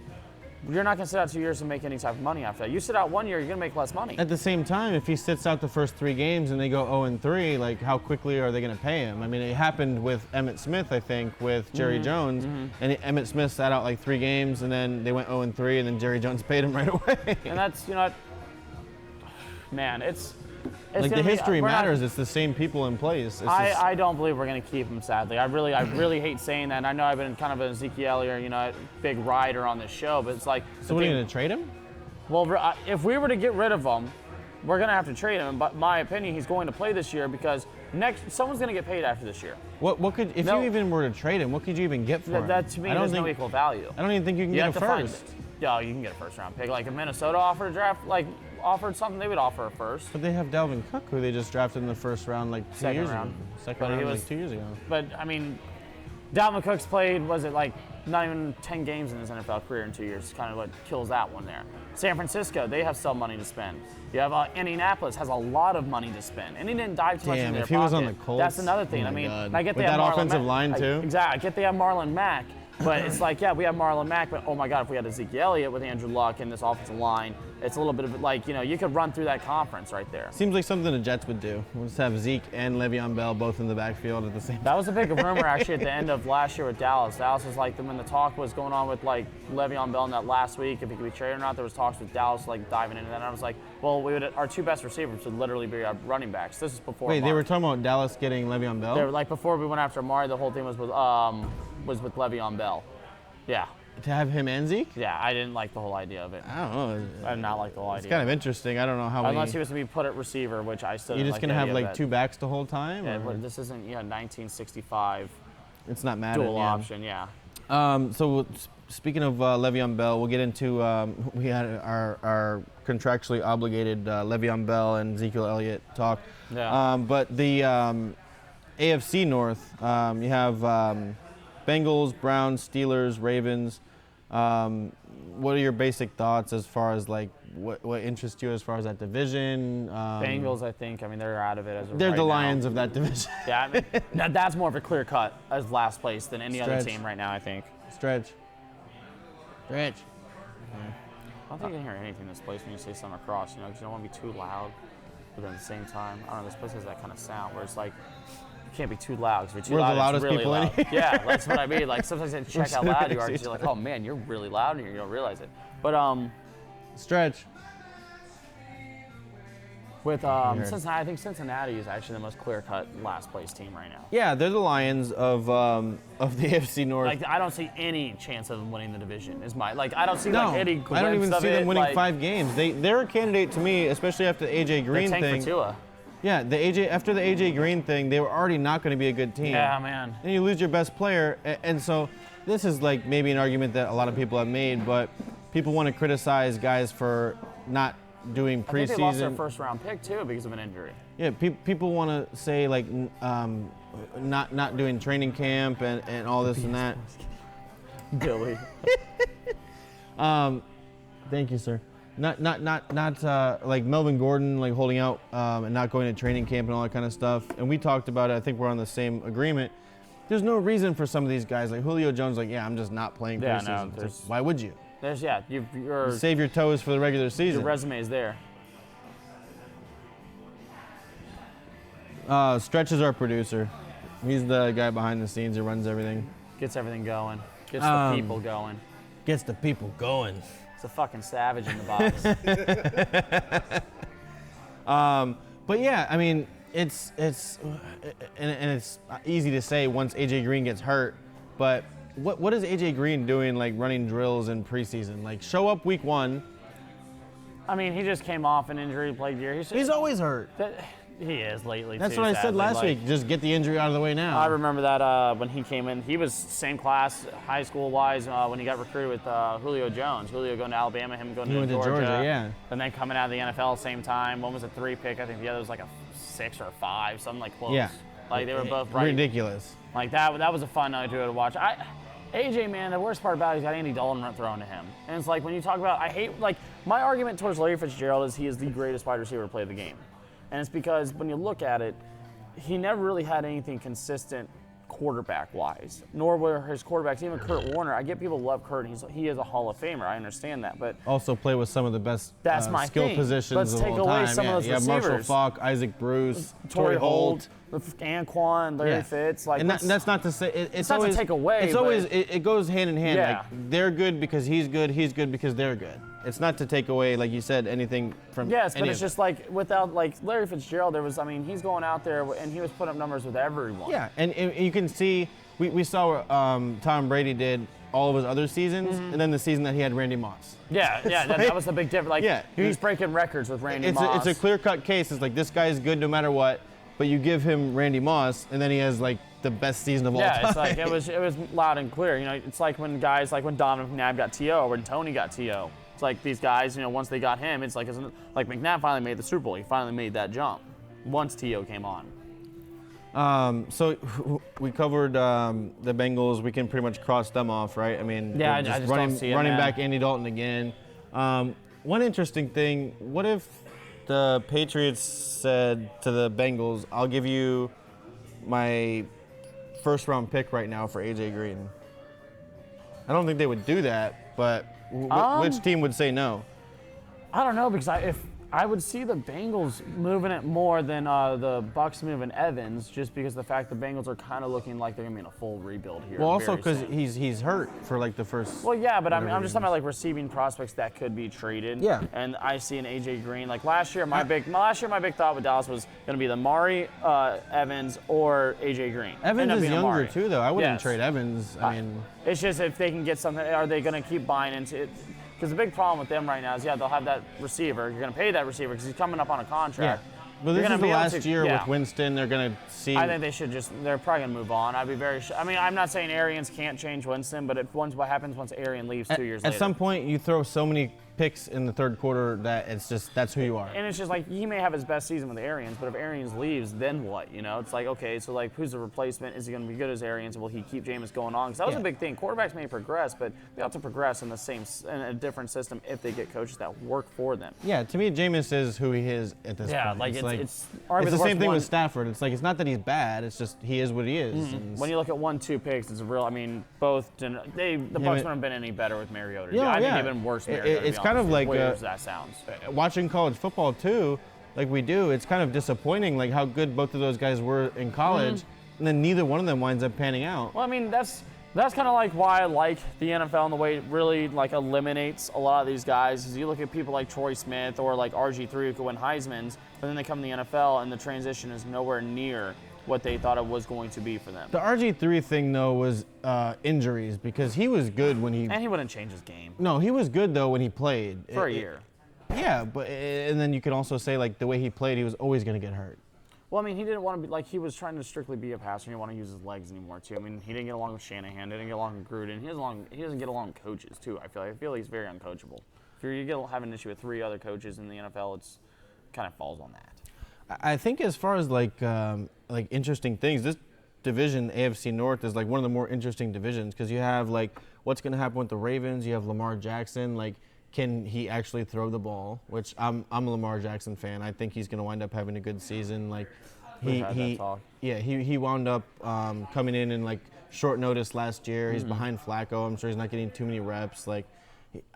You're not going to sit out 2 years and make any type of money after that. You sit out 1 year, you're going to make less money. At the same time, if he sits out the first 3 games and they go 0-3, like how quickly are they going to pay him? I mean, it happened with Emmitt Smith, I think, with Jerry Jones, and Emmitt Smith sat out like 3 games, and then they went 0-3, and then Jerry Jones paid him right away. And that's man, it's like the history matters. It's the same people in place. I don't believe we're going to keep him, sadly. I really hate saying that. And I know I've been kind of an Ezekiel or big rider on this show, but it's like. So what are you going to trade him? Well, if we were to get rid of him, we're going to have to trade him. But in my opinion, he's going to play this year because someone's going to get paid after this year. If you even were to trade him, what could you even get for him? That to me is no equal value. I don't even think you can get a first. Yeah, you can get a first-round pick. Like if Minnesota offered something, they would offer a first. But they have Dalvin Cook, who they just drafted in the first round like 2 years ago. Second round like 2 years ago. But I mean, Dalvin Cook's played, not even 10 games in his NFL career in 2 years. It's kind of what kills that one there. San Francisco, they have some money to spend. You have Indianapolis has a lot of money to spend, and he didn't dive too much into their pocket. If he was on the Colts, that's another thing. I mean, I get with that offensive line too. Exactly, I get they have Marlon Mack. But it's like, yeah, we have Marlon Mack, but oh my God, if we had Ezekiel Elliott with Andrew Luck and this offensive line, it's a little bit of like, you could run through that conference right there. Seems like something the Jets would do. We'll just have Zeke and Le'Veon Bell both in the backfield at the same time. That was a big rumor actually at the end of last year with Dallas. Dallas was like, when the talk was going on with like Le'Veon Bell in that last week, if he could be traded or not, there was talks with Dallas like diving into that. And I was like, well, our 2 best receivers would literally be our running backs. This is before. Wait, they were talking about Dallas getting Le'Veon Bell? They were like before we went after Amari, the whole thing was with Le'Veon Bell. Yeah. To have him and Zeke? Yeah, I didn't like the whole idea of it. I don't know. I did not like the whole idea. It's kind of interesting. I don't know how unless he was to be put at receiver, which I still. You're just gonna have like that. 2 backs the whole time? Yeah, but this isn't 1965. It's not mad dual option, yeah. So speaking of Le'Veon Bell, we'll get into we had our contractually obligated Le'Veon Bell and Ezekiel Elliott talk. Yeah. But the AFC North, you have Bengals, Browns, Steelers, Ravens. What are your basic thoughts as far as like what interests you as far as that division? Bengals, I think. I mean, they're out of it as of they're right the now. Lions of that division. Yeah, I mean, that's more of a clear cut as last place than any other team right now. I think. Stretch. I don't think you can hear anything in this place when you say something across, because you don't want to be too loud. but then at the same time, I don't know, this place has that kind of sound where it's like, you can't be too loud. Because if We're you're too the loud, it's loudest really people loud. in here. Yeah, that's what I mean. Like, sometimes you check how loud you are because you're like, oh man, you're really loud and you don't realize it. But, Stretch. with Cincinnati, I think Cincinnati is actually the most clear-cut last place team right now. Yeah, they're the Lions of the AFC North. Like, I don't see any chance of them winning the division. I don't see no, like any I don't even glimpse see of them it, winning like, 5 games. They're a candidate to me, especially after the AJ Green tank thing. for Tua. Yeah, after the AJ Green thing, they were already not going to be a good team. Yeah, man. Then you lose your best player, and so this is like maybe an argument that a lot of people have made, but people want to criticize guys for not doing preseason. I think they lost their first-round pick too because of an injury. Yeah, people want to say like not doing training camp and all this and that. Billy. Thank you, sir. Not like Melvin Gordon like holding out and not going to training camp and all that kind of stuff. And we talked about it. I think we're on the same agreement. There's no reason for some of these guys like Julio Jones. Like, yeah, I'm just not playing Yeah, preseason. no, Like, why would you? Your Save your toes for the regular season. resume is there. Stretch is our producer. He's the guy behind the scenes who runs everything. Gets everything going. Gets the people going. Gets the people going. It's a fucking savage in the box. But yeah, I mean, it's easy to say once AJ Green gets hurt, but what is AJ Green doing like running drills in preseason? Like show up week 1. I mean, he just came off an injury, played year. He's always hurt. He is lately. That's too, what I said sadly. last Like, week. Just get the injury out of the way now. I remember that when he came in, he was same class, high school wise, when he got recruited with Julio Jones. Julio going to Alabama, him going He went to Georgia, yeah. And then coming out of the NFL same time. One was a 3 pick, I think the other was like a 6 or a 5, something like close. Yeah. Like they were both right. Ridiculous. Like that was a fun night to watch. AJ, man, the worst part about it is he's got Andy Dalton thrown to him. And it's like when you talk about, I hate, like, my argument towards Larry Fitzgerald is he is the greatest wide receiver to play the game. And it's because when you look at it, he never really had anything consistent quarterback-wise, nor were his quarterbacks. Even Kurt Warner, I get people love Kurt. He is a Hall of Famer. I understand that, but also play with some of the best that's my skill thing. positions Let's of take all away time. some of those Marshall receivers. Faulk, Isaac Bruce, Torrey Holt. Anquan, Larry Fitz. Like, and that's not to say it's not to always, take away, It's but- always it goes hand in hand. Yeah. Like they're good because he's good because they're good. It's not to take away, like you said, anything from. Yes, but any it's of it. just like without like Larry Fitzgerald, he's going out there and he was putting up numbers with everyone. Yeah, and you can see we saw what Tom Brady did all of his other seasons, and then the season that he had Randy Moss. Yeah, that was the big difference. Like, Yeah. he's breaking records with Randy Moss. It's a clear-cut case. It's like this guy's good no matter what, but you give him Randy Moss, and then he has like the best season of all time. Yeah, it's like it was loud and clear. You know, it's like when guys like when Donovan McNabb got TO or when Tony got TO. It's like these guys, you know, once they got him, it's like McNabb finally made the Super Bowl. He finally made that jump once TO came on. So we covered the Bengals. We can pretty much cross them off, right? I mean, Yeah, I just just running don't see it, running man. back Andy Dalton again. One interesting thing: what if the Patriots said to the Bengals, "I'll give you my first-round pick right now for AJ Green"? I don't think they would do that, but which team would say no? I don't know because if I would see the Bengals moving it more than the Bucs moving Evans, just because the fact the Bengals are kind of looking like they're gonna be in a full rebuild here. Well, also very because soon. he's hurt for like the first. Well, yeah, but I'm whatever just it talking about is. like receiving prospects that could be traded. Yeah. And I see an AJ Green. Like last year, my big thought with Dallas was going to be the Mari Evans or AJ Green. Evans Ended up is being younger Amari. too, though. I wouldn't Yes. trade Evans. I mean, It's just if they can get something, are they going to keep buying into it? Because the big problem with them right now is, they'll have that receiver. You're going to pay that receiver because he's coming up on a yeah. contract. But You're this gonna is the be able last to- year yeah. with Winston. They're gonna see. I think they're probably going to move on. I'd be very I mean, I'm not saying Arians can't change Winston, but what happens once Arian leaves 2 years later? At some point, you throw so many picks in the third quarter that that's who you are. And it's just like he may have his best season with Arians, but if Arians leaves, then what? You know, it's like, okay, so like who's the replacement? Is he going to be good as Arians? Will he keep Jameis going on? Because that was a big thing. Quarterbacks may progress, but they have to progress in a different system if they get coaches that work for them. Yeah, to me, Jameis is who he is at this Yeah, point. like it's it's arguably the same thing one- with Stafford. It's like it's not that he's bad. It's just he is what he is. And When you look at 1-2 picks, it's a real. I mean, both the Bucs wouldn't have been any better with Mariota. Yeah, I think yeah. they've been worse. Mariota, It's to be kind honest, of as like weird as that sounds. watching college football too, like we do, it's kind of disappointing, like how good both of those guys were in college, and then neither one of them winds up panning out. Well, I mean, that's kind of like why I like the NFL and the way it really like eliminates a lot of these guys. Is you look at people like Troy Smith or like RG3 who could win Heisman's, but then they come to the NFL and the transition is nowhere near what they thought it was going to be for them. The RG3 thing though was injuries, because he was good when he. And he wouldn't change his game. No, he was good though when he played. For a year. Yeah, but and then you could also say like the way he played, he was always going to get hurt. Well, I mean, he didn't want to be like he was trying to strictly be a passer. He didn't want to use his legs anymore too. I mean, he didn't get along with Shanahan. Didn't get along with Gruden. He doesn't get along with coaches too. I feel he's very uncoachable. If you have an issue with 3 other coaches in the NFL, it's kind of falls on that. I think as far as like interesting things, this division, AFC North, is like one of the more interesting divisions because you have like what's going to happen with the Ravens. You have Lamar Jackson. Like, can he actually throw the ball? Which I'm a Lamar Jackson fan. I think he's going to wind up having a good season. Like, he wound up coming in like short notice last year. He's behind Flacco. I'm sure he's not getting too many reps. Like,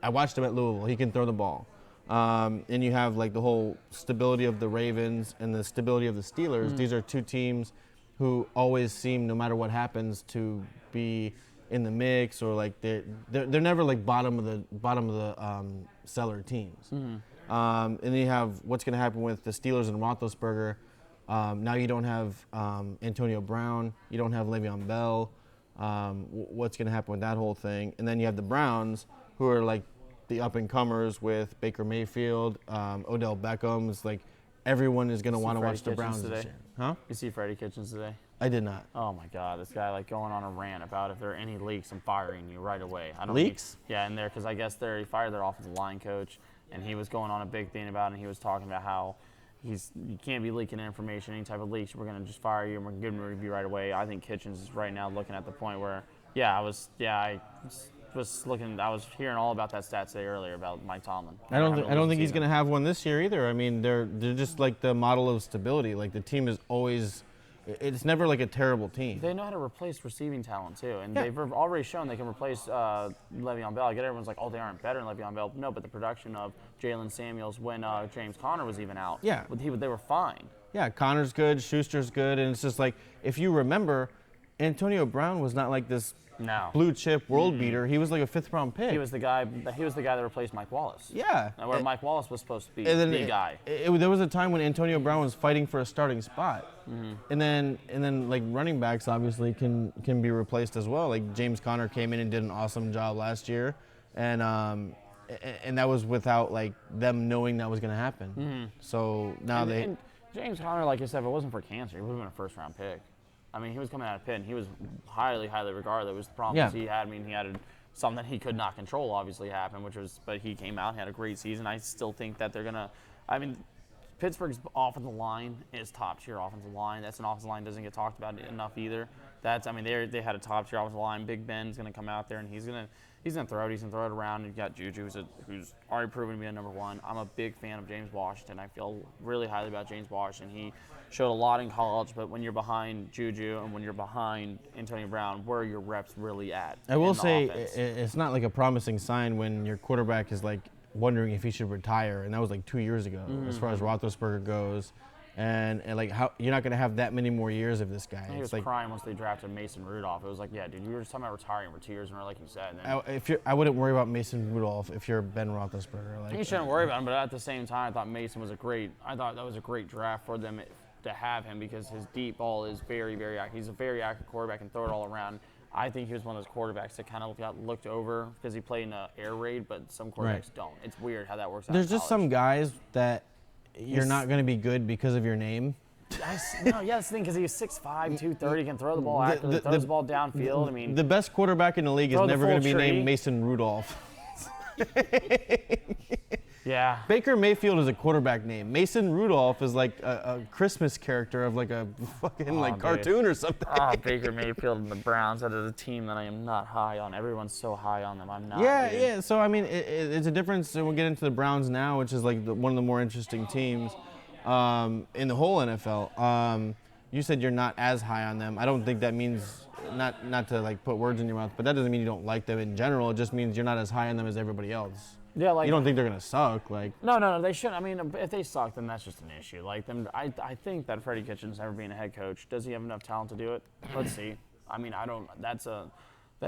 I watched him at Louisville. He can throw the ball. And you have like the whole stability of the Ravens and the stability of the Steelers. These are 2 teams who always seem, no matter what happens, to be in the mix, or like they're never like bottom of the cellar teams. And then you have what's going to happen with the Steelers and Roethlisberger. Now you don't have Antonio Brown, you don't have Le'Veon Bell. What's going to happen with that whole thing? And then you have the Browns, who are like the up-and-comers with Baker Mayfield, Odell Beckham's. Like, everyone is going to want to watch the Browns this year. Huh? You see Freddie Kitchens today? I did not. Oh my God, this guy like going on a rant about if there are any leaks, I'm firing you right away. Leaks? Yeah, in there because I guess he fired their offensive line coach, and he was going on a big thing about it. And he was talking about how you can't be leaking information, any type of leaks. We're gonna just fire you, and we're gonna give him a review right away. I think Kitchens is right now looking at the point where, I was hearing all about that stat today earlier about Mike Tomlin. I don't think he's going to have one this year either. I mean, they're just like the model of stability. Like, the team is always, it's never like a terrible team. They know how to replace receiving talent too, and they've already shown they can replace Le'Veon Bell. I get everyone's like, oh, they aren't better than Le'Veon Bell. No, but the production of Jalen Samuels when James Conner was even out, they were fine. Yeah, Connor's good, Schuster's good, and it's just like, if you remember, Antonio Brown was not like this blue chip world beater. He was like a 5th-round pick. He was the guy that replaced Mike Wallace. Yeah. Where Mike Wallace was supposed to be the guy. There was a time when Antonio Brown was fighting for a starting spot. And then like running backs obviously can be replaced as well. Like, James Conner came in and did an awesome job last year, and that was without like them knowing that was going to happen. So now and James Conner, like I said, if it wasn't for cancer, he would have been a 1st-round pick. I mean, he was coming out of Pitt, and he was highly, highly regarded. It was the problems he had. I mean, he had something that he could not control, obviously, happen, but he came out and had a great season. I still think that they're going to – I mean, Pittsburgh's offensive line is top-tier offensive line. That's an offensive line that doesn't get talked about enough either. They had a top-tier offensive line. Big Ben's going to come out there, and he's going to throw it. He's going to throw it around. You've got Juju, who's already proven to be a number 1. I'm a big fan of James Washington. I feel really highly about James Washington. He showed a lot in college, but when you're behind Juju and when you're behind Antonio Brown, where are your reps really at? I will say it's not like a promising sign when your quarterback is like wondering if he should retire, and that was like 2 years ago as far as Roethlisberger goes. And like, how you're not going to have that many more years of this guy. He was like crying once they drafted Mason Rudolph. It was like, yeah, dude, you were just talking about retiring for 2 years in a row, like you said. I wouldn't worry about Mason Rudolph if you're Ben Roethlisberger. Like, you shouldn't worry about him, but at the same time, I thought that was a great draft for them to have him because his deep ball is very, very accurate. He's a very accurate quarterback and throw it all around. I think he was one of those quarterbacks that kind of got looked over because he played in an air raid, but some quarterbacks don't. It's weird how that works out. There's just some guys that you're not going to be good because of your name. That's the thing, because he's 6'5", 230, can throw the ball accurately, throws the ball downfield. I mean, the best quarterback in the league is never going to be named Mason Rudolph. Yeah. Baker Mayfield is a quarterback name. Mason Rudolph is like a Christmas character of like a fucking cartoon or something. Baker Mayfield and the Browns. That is a team that I am not high on. Everyone's so high on them. I'm not. Yeah. So I mean, it's a difference. And we'll get into the Browns now, which is like one of the more interesting teams in the whole NFL. You said you're not as high on them. I don't think that means not to like put words in your mouth, but that doesn't mean you don't like them in general. It just means you're not as high on them as everybody else. Yeah, like you don't think they're gonna suck, like. No, they shouldn't. I mean, if they suck, then that's just an issue. Like I think that Freddie Kitchens never being a head coach, does he have enough talent to do it? Let's see. I mean, I don't. That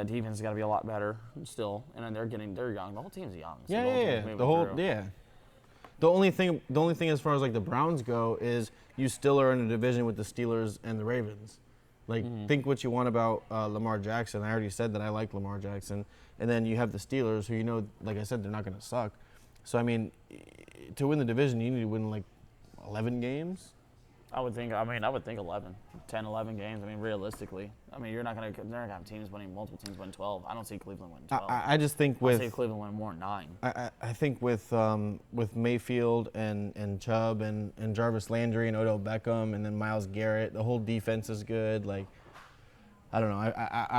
defense has got to be a lot better still, and then they're young. The whole team's young. So The only thing as far as like the Browns go is you still are in a division with the Steelers and the Ravens. Like, think what you want about Lamar Jackson. I already said that I like Lamar Jackson. And then you have the Steelers, who like I said, they're not going to suck. So, I mean, to win the division, you need to win like 11 games. I would think 11, 10, 11 games. I mean, realistically. I mean, they're not going to have teams winning, multiple teams win 12. I don't see Cleveland winning 12. I just think I see Cleveland winning more than 9. I think with Mayfield and Chubb and Jarvis Landry and Odell Beckham and then Myles Garrett, the whole defense is good. Like, I don't know.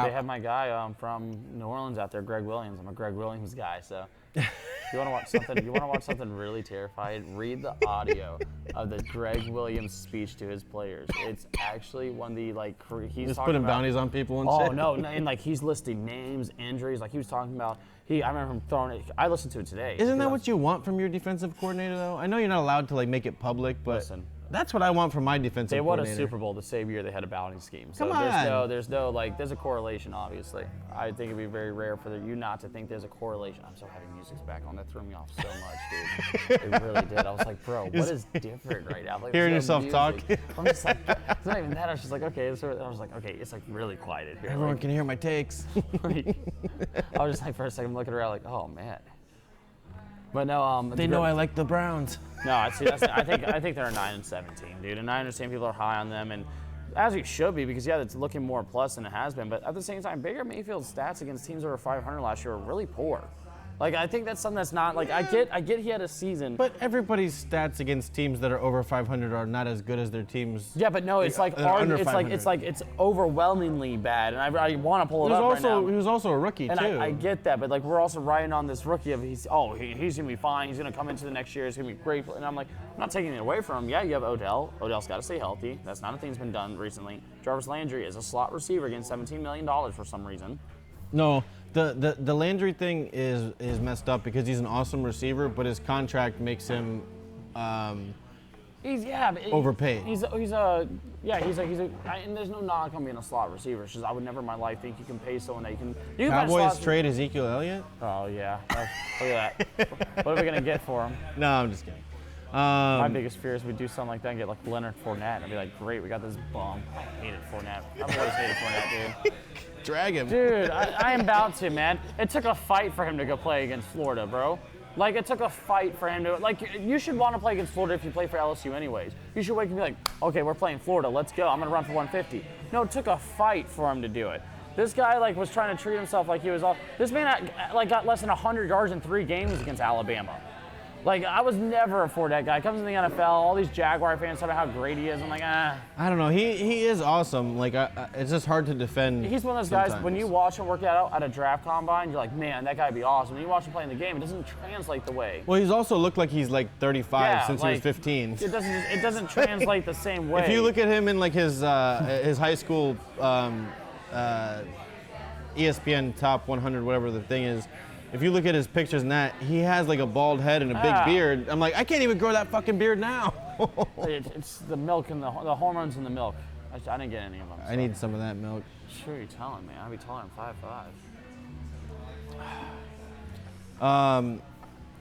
They have my guy from New Orleans out there, Greg Williams. I'm a Greg Williams guy, so you want to watch something? You want to watch something really terrifying? Read the audio of the Greg Williams speech to his players. It's actually one of the he's just talking putting about, bounties on people and shit. shit. Oh no, and like he's listing names, injuries. Like he was talking about. I remember him throwing it. I listened to it today. Isn't that what you want from your defensive coordinator, though? I know you're not allowed to make it public, but. Listen. That's what I want from my defensive coordinator. They won a Super Bowl the same year they had a bounty scheme. So Come on. there's a correlation, obviously. I think it'd be very rare for you not to think there's a correlation. I'm so happy music's back on. That threw me off so much, dude. It really did. I was like, bro, what is different right now? Like, hearing yourself talk. I'm just like, it's not even that. I was just like, okay. I was like, okay, it's like really quiet in here. Everyone can hear my takes. I was just like, for a second, looking around like, oh, man. But no, they know I like the Browns. No, see, I think they're a 9-17, dude, and I understand people are high on them, and as you should be, because it's looking more plus than it has been. But at the same time, Baker Mayfield's stats against teams over 500 last year were really poor. Like, I think that's something that's not like I get he had a season. But everybody's stats against teams that are over 500 are not as good as their teams. Yeah, but no, it's it's overwhelmingly bad, and I want to pull it up right now. He was also a rookie and too. I get that, but we're also riding on this rookie of he's gonna be fine. He's gonna come into the next year. It's gonna be great, and I'm like, I'm not taking it away from him. Yeah, you have Odell. Odell's got to stay healthy. That's not a thing that's been done recently. Jarvis Landry is a slot receiver getting $17 million for some reason. No. The Landry thing is messed up because he's an awesome receiver, but his contract makes him overpaid. And there's no knock on being a slot receiver. It's just I would never in my life think you can pay someone that you can. Cowboys trade Ezekiel Elliott? Oh yeah, look at that. What are we gonna get for him? No, I'm just kidding. My biggest fear is we do something like that and get like Leonard Fournette. And I'd be like, great, we got this bum. I hated Fournette. I've always hated Fournette, dude. Drag him. Dude, I am about to, man. It took a fight for him to go play against Florida, bro. Like, it took a fight for him to, you should want to play against Florida if you play for LSU anyways. You should wake and be like, okay, we're playing Florida, let's go. I'm going to run for 150. No, it took a fight for him to do it. This guy, was trying to treat himself like he was all, this man, got less than 100 yards in 3 games against Alabama. I was never a Fournette guy. Comes in the NFL, all these Jaguar fans talking about how great he is. I'm like, ah. I don't know. He is awesome. It's just hard to defend. He's one of those guys, when you watch him work out at a draft combine, you're like, man, that guy'd be awesome. When you watch him play in the game, it doesn't translate the way. Well, he's also looked like he's 35 since he was 15. It doesn't translate the same way. If you look at him in his high school ESPN top 100, whatever the thing is, if you look at his pictures and that, he has a bald head and a big beard. I'm like, I can't even grow that fucking beard now. It's the milk and the hormones in the milk. I didn't get any of them. So. I need some of that milk. Sure, you're telling me. I'd be taller than 5'5".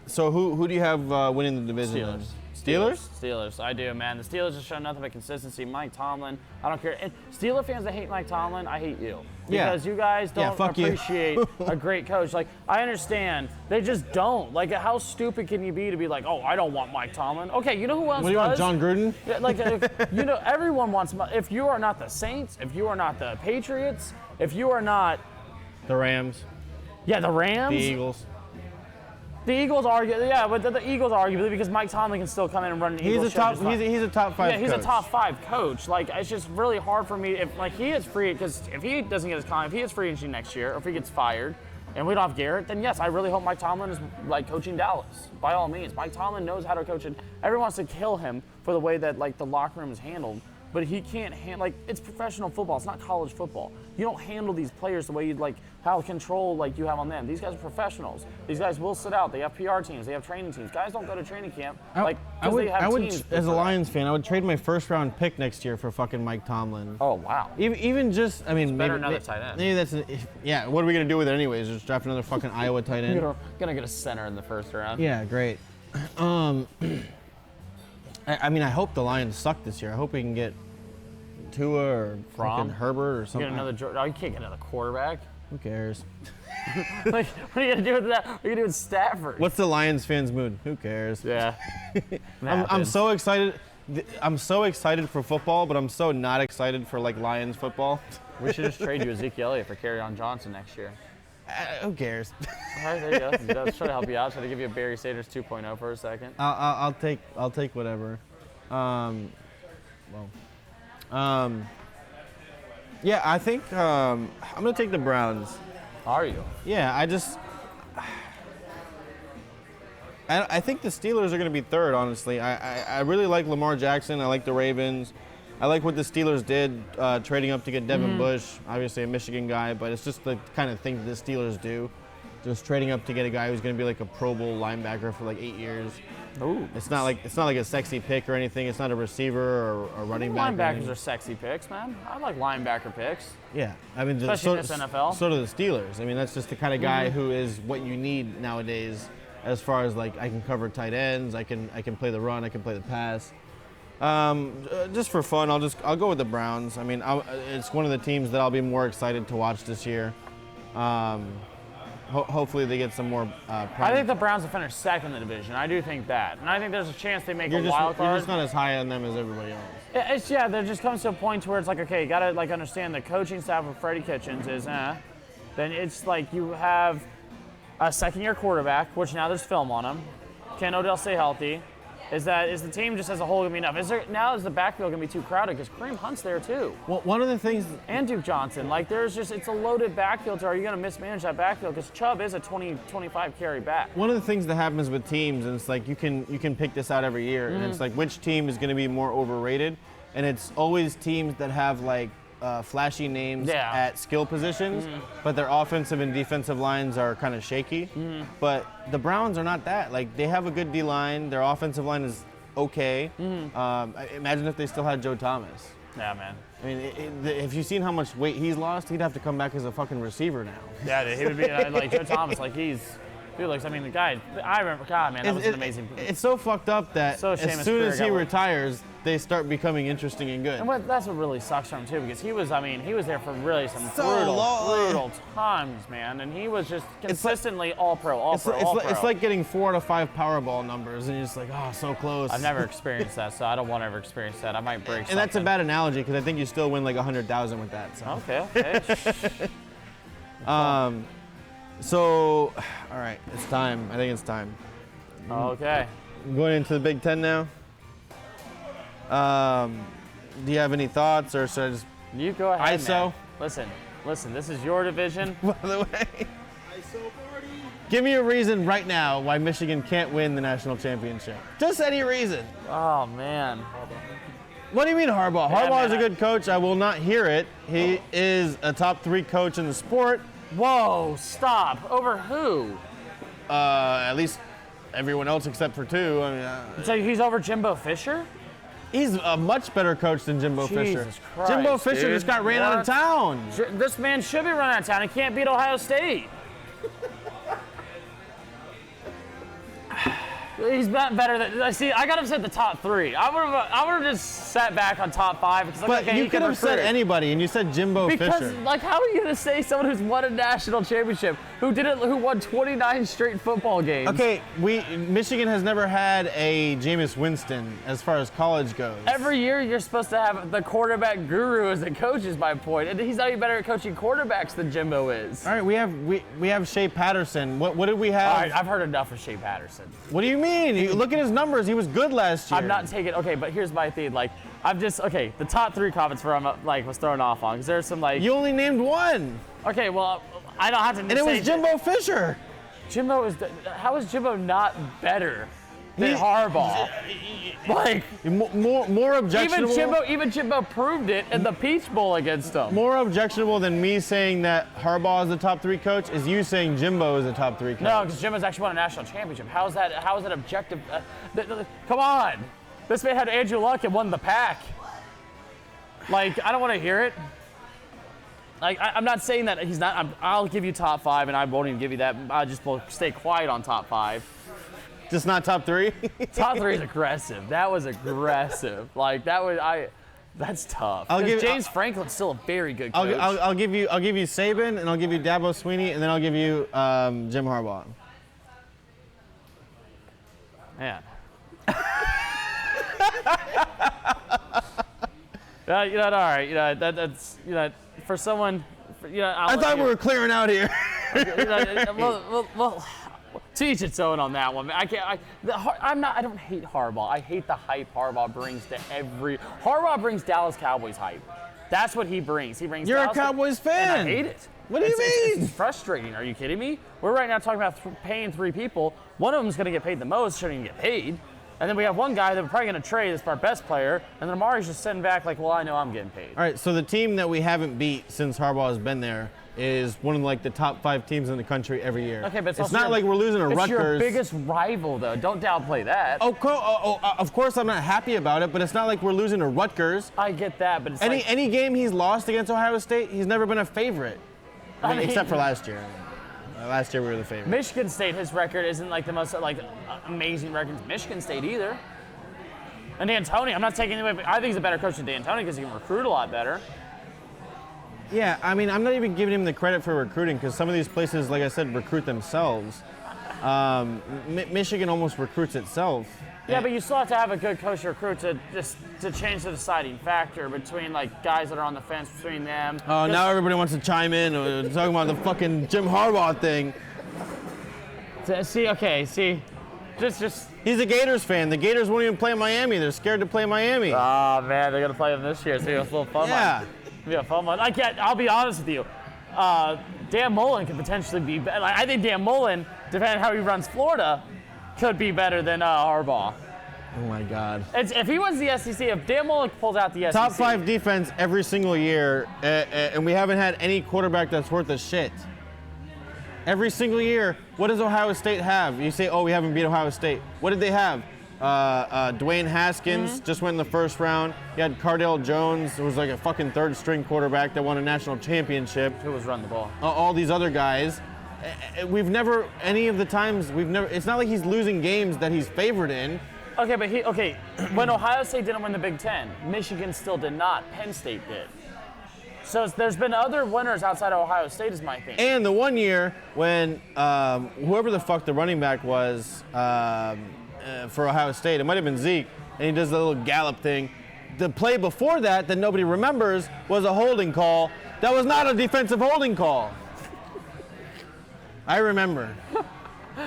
So who do you have winning the division? Steelers, I do, man. The Steelers have shown nothing but consistency. Mike Tomlin, I don't care. And Steeler fans that hate Mike Tomlin, I hate you. Because you guys don't appreciate a great coach. I understand. They just don't. How stupid can you be to be like, oh, I don't want Mike Tomlin? Okay, you know who else What do you want, John Gruden? Yeah, everyone wants, if you are not the Saints, if you are not the Patriots, if you are not. The Rams. Yeah, the Rams. The Eagles. The Eagles but the Eagles arguably because Mike Tomlin can still come in and run an Eagles show. He's a top 5 coach. He's a top 5 coach. It's just really hard for me if he is free, because if he doesn't get his contract, if he is free agency next year, or if he gets fired, and we don't have Garrett, then yes, I really hope Mike Tomlin is coaching Dallas. By all means, Mike Tomlin knows how to coach it. Everyone wants to kill him for the way that the locker room is handled. but he can't like it's professional football. It's not college football. You don't handle these players the way you'd like how control like you have on them. These guys are professionals. These guys will sit out. They have PR teams. They have training teams. Guys don't go to training camp like I would, they have teams. as a Lions fan, I would trade my first round pick next year for fucking Mike Tomlin. Oh wow. Even just, I mean, Better maybe another tight end. Maybe yeah. What are we gonna do with it anyways? Just draft another fucking Iowa tight end. You're gonna get a center in the first round. Yeah, great. I mean, I hope the Lions suck this year. I hope we can get Tua or fucking Herbert or something. Get another. Oh, you can't get another quarterback. Who cares? Like, what are you gonna do with that? What are you gonna do with Stafford? What's the Lions fans' mood? Who cares? Yeah. I'm so excited. I'm so excited for football, but I'm so not excited for like Lions football. We should just trade you Ezekiel Elliott for Kerryon Johnson next year. Who cares? All right, there you go. I was trying to help you out. Trying to give you a Barry Sanders 2.0 for a second. I'll take whatever. Yeah, I think I'm gonna take the Browns. Are you? Yeah, I think the Steelers are gonna be third. Honestly, I really like Lamar Jackson. I like the Ravens. I like what the Steelers did, trading up to get Devin Bush, obviously a Michigan guy, but it's just the kind of thing that the Steelers do. Just trading up to get a guy who's going to be like a Pro Bowl linebacker for like 8 years. Ooh. It's not like a sexy pick or anything. It's not a receiver or a running back. Linebackers are sexy picks, man. I like linebacker picks. Yeah, I mean, Especially in this NFL. So do the Steelers. I mean, that's just the kind of guy who is what you need nowadays, as far as like I can cover tight ends, I can play the run, I can play the pass. Just for fun, I'll go with the Browns. I mean, it's one of the teams that I'll be more excited to watch this year. Hopefully they get some more. I think the Browns will finish second in the division. I do think that, and I think there's a chance they make a wild card. You're just not as high on them as everybody else. There just comes to a point where it's like, okay, you gotta like understand the coaching staff of Freddie Kitchens is then it's like you have a second-year quarterback, which now there's film on him. Can Odell stay healthy? Is the team just as a whole gonna be enough? Is the backfield gonna be too crowded? Because Kareem Hunt's there too. Well, one of the things. And Duke Johnson, like it's a loaded backfield. So are you gonna mismanage that backfield? Because Chubb is a 20-25 carry back. One of the things that happens with teams, and it's like you can pick this out every year, and it's like which team is gonna be more overrated, and it's always teams that have like flashy names at skill positions, but their offensive and defensive lines are kind of shaky. But the Browns are not that. Like, they have a good D-line. Their offensive line is okay. Imagine if they still had Joe Thomas. Yeah, man. I mean, if you've seen how much weight he's lost, he'd have to come back as a fucking receiver now. Yeah, he would be like Joe Thomas. Like the guy. I remember. God, man, that was an amazing. It's so fucked up that as soon as he retires, they start becoming interesting and good. And that's what really sucks for him too, because he was there for really some brutal times, man, and he was just consistently all pro. It's like getting 4 out of 5 Powerball numbers, and you're just like, oh, so close. I've never experienced that, so I don't want to ever experience that. I might break something. And that's a bad analogy, because I think you still win like 100,000 with that. So. Okay. So, all right, it's time. I think it's time. Okay. Going into the Big Ten now. Do you have any thoughts, or should I just? You go ahead. ISO. Man. Listen. This is your division. By the way. ISO party. Give me a reason right now why Michigan can't win the national championship. Just any reason. Oh man. What do you mean Harbaugh? Harbaugh is a good coach. I will not hear it. He is a top 3 coach in the sport. Whoa! Stop. Over who? At least everyone else except for 2. I mean, so he's over Jimbo Fisher? He's a much better coach than Jimbo Fisher. Christ, Jimbo Fisher just got ran out of town. This man should be run out of town. He can't beat Ohio State. He's not better than. See, I got him set the top 3. I would have just sat back on top 5 because but you could have said anybody, and you said Jimbo Fisher. Because, like, how are you gonna say someone who's won a national championship, who won 29 straight football games? Okay, Michigan has never had a Jameis Winston as far as college goes. Every year you're supposed to have the quarterback guru as the coach, is my point, and he's not even better at coaching quarterbacks than Jimbo is. All right, we have Shea Patterson. What did we have? All right, I've heard enough of Shea Patterson. What do you mean? You look at his numbers. He was good last year. I'm not taking. Okay, but here's my thing. Like, the top 3 comments where I'm was thrown off on, because there's some like. You only named 1. Okay, well, I don't have to. And it was Jimbo Fisher. How is Jimbo not better? than Harbaugh. Like more objectionable. Even Jimbo proved it in the Peach Bowl against him. More objectionable than me saying that Harbaugh is the top 3 coach is you saying Jimbo is the top 3 coach. No, because Jimbo's actually won a national championship. How is that objective? Come on. This man had Andrew Luck and won the pack. Like, I don't want to hear it. Like, I'm not saying that he's not. I'll give you top 5, and I won't even give you that. I just will stay quiet on top 5. Just not top 3? Top 3 is aggressive. That was aggressive. Like, that's tough. James Franklin's still a very good coach. I'll give you Saban, and I'll give you Dabo Swinney, and then I'll give you Jim Harbaugh. Man. All right. That's for someone. I thought we were clearing out here. Well, to each its own on that one. I don't hate Harbaugh. I hate the hype Harbaugh brings to every. Harbaugh brings Dallas Cowboys hype. That's what he brings. You're Dallas, a Cowboys fan. And I hate it. What do you mean? It's frustrating. Are you kidding me? We're right now talking about paying 3 people. One of them's going to get paid the most. Shouldn't even get paid. And then we have one guy that we're probably going to trade as our best player, and then Amari's just sitting back like, well, I know I'm getting paid. All right, so the team that we haven't beat since Harbaugh has been there is one of like the top 5 teams in the country every year. Okay, but it's not like we're losing to Rutgers. It's your biggest rival, though. Don't downplay that. Of course I'm not happy about it, but it's not like we're losing to Rutgers. I get that, but it's any game he's lost against Ohio State, he's never been a favorite. I mean, except for last year. Last year we were the favorite. Michigan State, his record isn't like the most amazing record. Michigan State either. And D'Antoni, I'm not taking away. I think he's a better coach than D'Antoni because he can recruit a lot better. Yeah, I mean, I'm not even giving him the credit for recruiting because some of these places, like I said, recruit themselves. Michigan almost recruits itself. Yeah, but you still have to have a good coach to recruit to change the deciding factor between like guys that are on the fence between them. Oh, now everybody wants to chime in. We're talking about the fucking Jim Harbaugh thing. See. Just. He's a Gators fan. The Gators won't even play Miami. They're scared to play Miami. Oh man, they're gonna play them this year. So it's a little fun. Yeah. It'll be a fun one. I'll be honest with you. Dan Mullen could potentially be better. Like, I think Dan Mullen, depending on how he runs Florida, could be better than Harbaugh. Oh my God. If he wins the SEC, if Dan Mullen pulls out the SEC. Top 5 defense every single year, and we haven't had any quarterback that's worth a shit. Every single year, what does Ohio State have? You say, oh, we haven't beat Ohio State. What did they have? Dwayne Haskins just went in the first round. You had Cardale Jones, who was like a fucking 3rd-string quarterback that won a national championship. Who was running the ball? All these other guys. We've never, any of the times, it's not like he's losing games that he's favored in. Okay, but when Ohio State didn't win the Big Ten, Michigan still did not. Penn State did. So there's been other winners outside of Ohio State is my thing. And the one year when whoever the fuck the running back was for Ohio State, it might have been Zeke, and he does the little gallop thing. The play before that nobody remembers was a holding call. That was not a defensive holding call. I remember.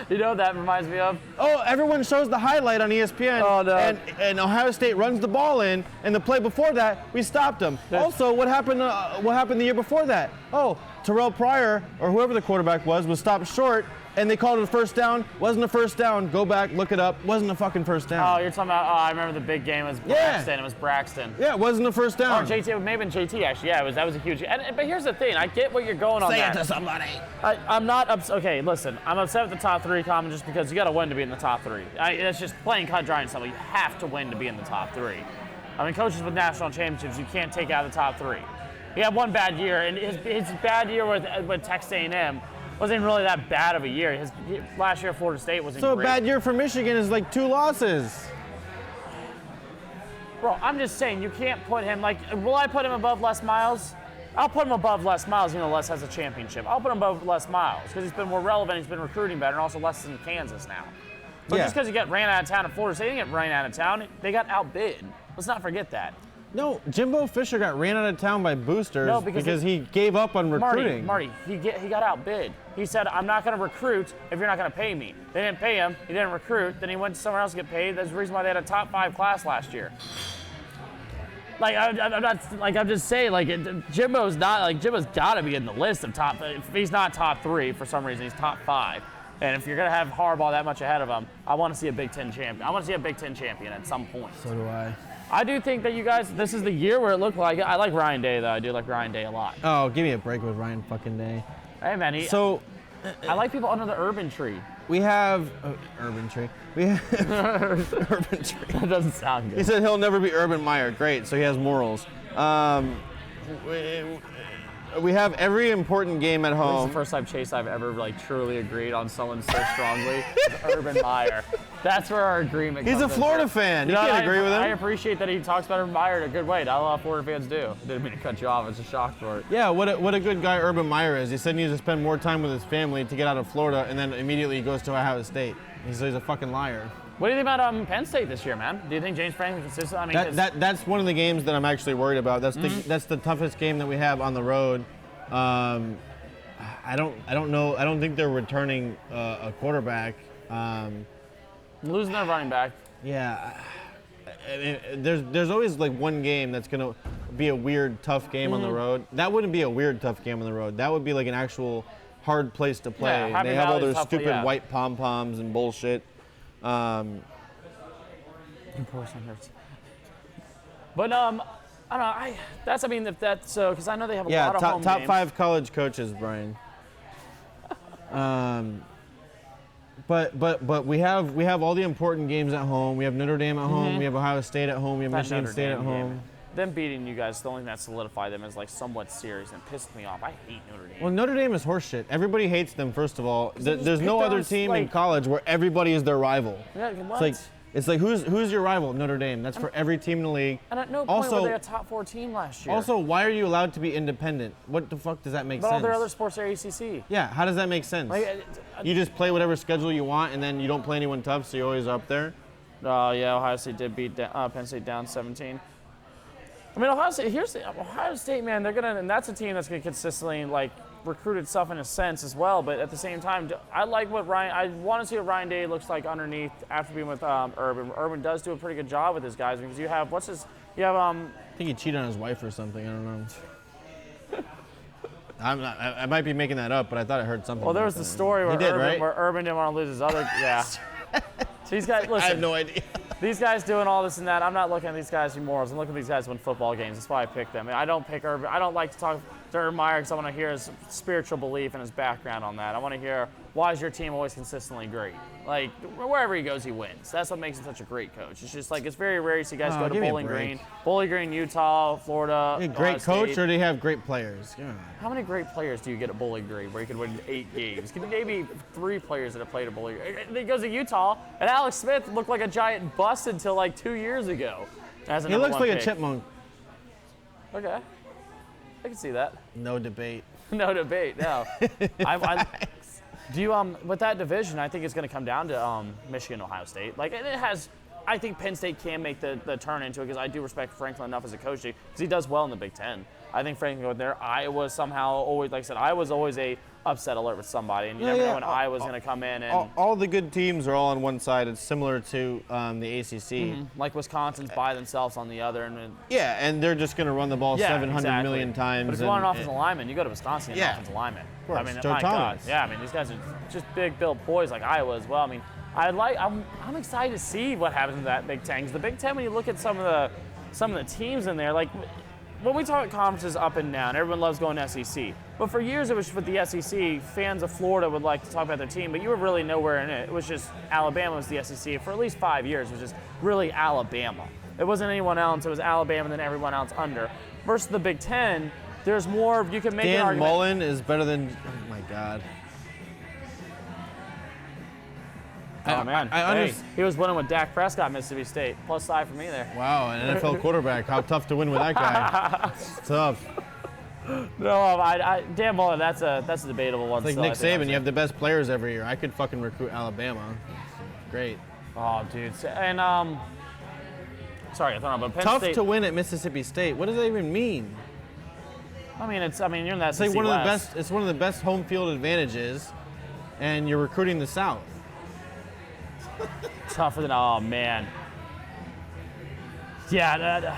You know what that reminds me of? Oh, everyone shows the highlight on ESPN. Oh, no. And Ohio State runs the ball in, and the play before that, we stopped them. Also, what happened the year before that? Oh, Terrell Pryor, or whoever the quarterback was stopped short, and they called it a first down. Wasn't a first down. Go back, look it up. Wasn't a fucking first down. Oh, you're talking about, I remember the big game was Braxton. Yeah. It was Braxton. Yeah, it wasn't a first down. Or JT, it may have been JT, actually. Yeah, that was a huge. But here's the thing. I get what you're going on there. Say it to somebody. I'm not upset. Okay, listen. I'm upset with the top 3 comment just because you got to win to be in the top 3. It's just plain cut, dry, and simple. You have to win to be in the top 3. I mean, coaches with national championships, you can't take out the top 3. He had one bad year, and his bad year with Texas A&M wasn't even really that bad of a year. Last year at Florida State wasn't great. So a bad year for Michigan is like 2 losses. Bro, I'm just saying, you can't put him, will I put him above Les Miles? I'll put him above Les Miles, even though Les has a championship. I'll put him above Les Miles, because he's been more relevant, he's been recruiting better, and also Les is in Kansas now. But just because he got ran out of town at Florida State, he didn't get ran out of town, they got outbid. Let's not forget that. No, Jimbo Fisher got ran out of town by boosters because he gave up on recruiting. Marty, he got outbid. He said, I'm not going to recruit if you're not going to pay me. They didn't pay him. He didn't recruit. Then he went somewhere else to get paid. That's the reason why they had a top 5 class last year. I'm just saying, Jimbo's got to be in the list of top. If he's not top 3 for some reason, he's top 5. And if you're going to have Harbaugh that much ahead of him, I want to see a Big Ten champion. I want to see a Big Ten champion at some point. So do I. I do think that you guys, this is the year where it looked like, I like Ryan Day, though. I do like Ryan Day a lot. Oh, give me a break with Ryan fucking Day. Hey, man. So, I like people under the urban tree. we have Urban Tree. We have Urban Tree. That doesn't sound He good. said he'll never be Urban Meyer. Great, so he has morals. We have every important game at This is home. the first time, Chase, I've ever like truly agreed on someone so strongly as Urban Meyer. That's where our agreement He's comes a Florida fan. You can't agree with him. I appreciate that he talks about Urban Meyer in a good way. Not a lot of Florida fans do. Didn't mean to cut you off. It's a shock for it. Yeah, what a good guy Urban Meyer is. He said he needs to spend more time with his family to get out of Florida, and then immediately he goes to Ohio State. He's a fucking liar. What do you think about Penn State this year, man? Do you think James Franklin consistent? I mean, That's one of the games that I'm actually worried about. That's the toughest game that we have on the road. I don't know. I don't think they're returning a quarterback. losing their running back. Yeah, I mean, there's always like one game that's gonna be a weird, tough game on the road. That wouldn't be a weird, tough game on the road. That would be like an actual hard place to play. Yeah, Happy they have all Valley's their tough, stupid yeah. white pom poms and bullshit. Poor son hurts. But I don't know. If that's so, because I know they have a lot of home top games. 5 college coaches, Brian. But we have all the important games at home. We have Notre Dame at home. We have Ohio State at home. We have That Michigan Notre State Dame at home. game. Them beating you guys, the only thing that solidified them is like somewhat serious and pissed me off. I hate Notre Dame. Well, Notre Dame is horseshit. Everybody hates them. First of all, they just there's no picked other us, team in like- college where everybody is their rival. Yeah, what? It's like who's your rival? Notre Dame. That's for every team in the league. and at no point also- were they a top 4 team last year. Also, why are you allowed to be independent? What the fuck does that make but all sense? their other sports are ACC. Yeah, how does that make sense? You just play whatever schedule you want, and then you don't play anyone tough, so you're always up there. Oh yeah, Ohio State did beat Penn State down 17. I mean, Ohio State, man. And that's a team that's gonna consistently like recruit itself in a sense as well. But at the same time, I like what I want to see what Ryan Day looks like underneath after being with Urban. Urban does do a pretty good job with his guys because you have I think he cheated on his wife or something. I don't know. I might be making that up, but I thought I heard something. Well, there like was the that. story where He did, right? Urban didn't want to lose his other. Yeah. So these guys, listen. I have no idea. These guys doing all this and that. I'm not looking at these guys for morals. I'm looking at these guys win football games. That's why I picked them. I don't pick Urban. I don't like to talk to Urban Meyer because I want to hear his spiritual belief and his background on that. I want to hear why is your team always consistently great? Like wherever he goes, he wins. That's what makes him such a great coach. It's just like it's very rare to see guys go to give me a Bowling break. Green, Utah, Florida. Great Ohio coach, State. or do you have great players? God. How many great players do you get at Bowling Green where you could win 8 games? Can you maybe 3 players that have played at Bowling Green? And he goes to Utah, and Alex Smith looked like a giant bust until like 2 years ago. As a He number looks 1 like pick. a chipmunk. Okay, I can see that. No debate. No debate. No. Do you with that division? I think it's going to come down to Michigan, Ohio State. Like and it has. I think Penn State can make the turn into it because I do respect Franklin enough as a coach because he does well in the Big Ten. I think Franklin going there. Iowa somehow always, like I said, I was always a upset alert with somebody, and you never know when Iowa's going to come in and All the good teams are all on one side. It's similar to the ACC. like Wisconsin's by themselves on the other. And Yeah, and they're just going to run the ball 700 million times. But if you want an offensive lineman, you go to Wisconsin and Yeah. offensive lineman. course, I mean, Joe my Thomas. God. Yeah, I mean, these guys are just big built boys like Iowa as well. I mean, I'm excited to see what happens in that Big Ten. Because the Big Ten, when you look at some of the teams in there, like when we talk conferences up and down, everyone loves going to SEC. But for years, it was with the SEC. Fans of Florida would like to talk about their team, but you were really nowhere in it. It was just Alabama was the SEC for at least 5 years. It was just really Alabama. It wasn't anyone else. It was Alabama and then everyone else under. Versus the Big Ten, there's more. You can make an Dan argument. Mullen is better than. Oh my God. Oh man, I he was winning with Dak Prescott, Mississippi State. Plus 5 for me there. Wow, an NFL quarterback. How tough to win with that guy. It's tough. No, Dan Mullen, that's a debatable one. It's like still, Nick I think, Saban. You have the best players every year. I could fucking recruit Alabama. Great. Oh, dude, and sorry, I thought, but Penn Tough State. to win at Mississippi State. What does that even mean? I mean, you're in that. It's like one of the best. It's one of the best home field advantages, and you're recruiting the South. Tougher than man. Yeah,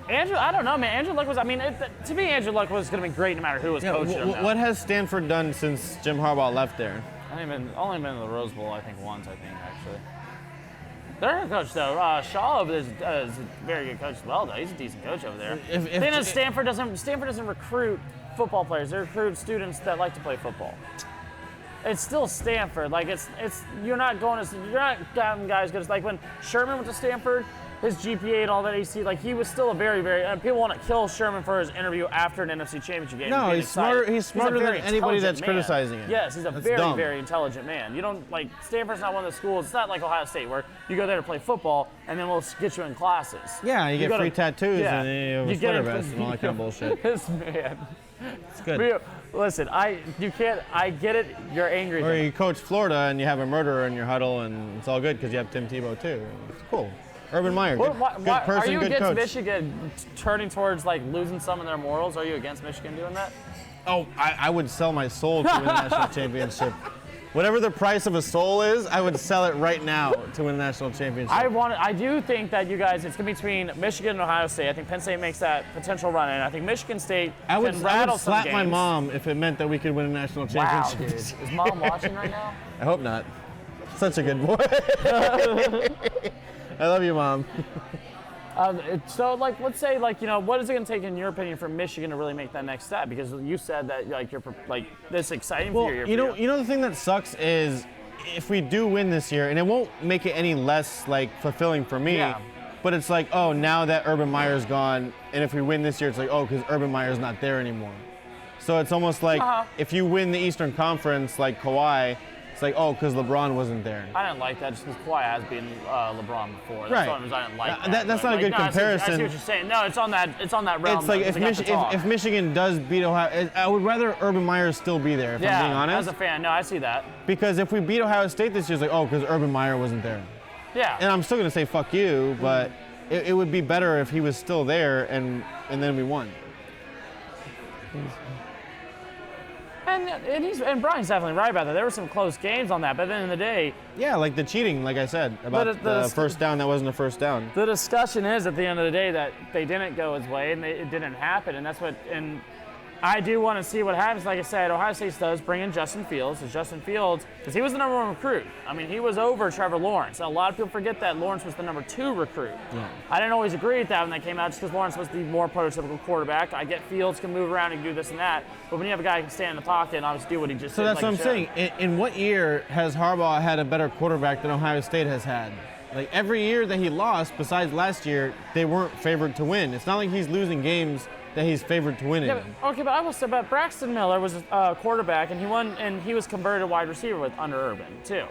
Andrew. I don't know, man. Andrew Luck was. I mean, to me, Andrew Luck was going to be great no matter who was coaching him. What has Stanford done since Jim Harbaugh left there? Only been to the Rose Bowl, I think, once, actually. Their coach, though, Shaw is a very good coach as well, though. He's a decent coach over there. Stanford doesn't recruit football players. They recruit students that like to play football. It's still Stanford. Like, you're not having guys good as, like, when Sherman went to Stanford, his GPA and all that AC, like, he was still a very, very, people want to kill Sherman for his interview after an NFC Championship game. No, he's smarter. He's smarter than anybody that's criticizing him. Yes, he's a very intelligent man. You don't, like, Stanford's not one of the schools. It's not like Ohio State where you go there to play football and then we'll get you in classes. Yeah, you get free tattoos and then you have a sweater vest and all that kind of bullshit. This man. It's good. Listen, I get it. You're angry. Or you coach Florida and you have a murderer in your huddle and it's all good because you have Tim Tebow too. It's cool. Urban Meyer, good person, are you good against coach. Michigan turning towards, like, losing some of their morals? Are you against Michigan doing that? Oh, I would sell my soul to win the national championship. Whatever the price of a soul is, I would sell it right now to win the national championship. I do think that you guys, it's going to be between Michigan and Ohio State. I think Penn State makes that potential run in. I think Michigan State can rattle some games. I would slap my mom if it meant that we could win a national championship. Wow, dude. Is Mom watching right now? I hope not. Such a good boy. I love you, Mom. So, like, let's say, like, you know, what is it going to take, in your opinion, for Michigan to really make that next step? Because you said that, like, you're, like, this exciting for you. You know, the thing that sucks is if we do win this year, and it won't make it any less, like, fulfilling for me, but it's like, oh, now that Urban Meyer's gone, and if we win this year, it's like, oh, because Urban Meyer's not there anymore. So it's almost like if you win the Eastern Conference, like Kawhi, it's like, oh, because LeBron wasn't there. I didn't like that just because Kawhi has been LeBron before. That's right. I didn't like that. That's not a good comparison. I see what you're saying. No, it's on that realm. It's like if Michigan does beat Ohio, I would rather Urban Meyer still be there, if I'm being honest. As a fan, no, I see that. Because if we beat Ohio State this year, it's like, oh, because Urban Meyer wasn't there. Yeah. And I'm still going to say fuck you, but it would be better if he was still there and then we won. And Brian's definitely right about that. There were some close games on that, but at the end of the day... Yeah, like the cheating, like I said, about the first down that wasn't a first down. The discussion is, at the end of the day, that they didn't go his way, and it didn't happen, and that's what... And I do want to see what happens. Like I said, Ohio State does bring in Justin Fields. Because he was the number one recruit. I mean, he was over Trevor Lawrence. And a lot of people forget that Lawrence was the number 2 recruit. Yeah. I didn't always agree with that when that came out, just because Lawrence was the more prototypical quarterback. I get Fields can move around and do this and that, but when you have a guy who can stand in the pocket and obviously do what he just did, so that's what I'm saying. In what year has Harbaugh had a better quarterback than Ohio State has had? Like, every year that he lost, besides last year, they weren't favored to win. It's not like he's losing games that he's favored to win in. But I will say, but Braxton Miller was a quarterback, and he won, and he was converted to wide receiver under Urban too,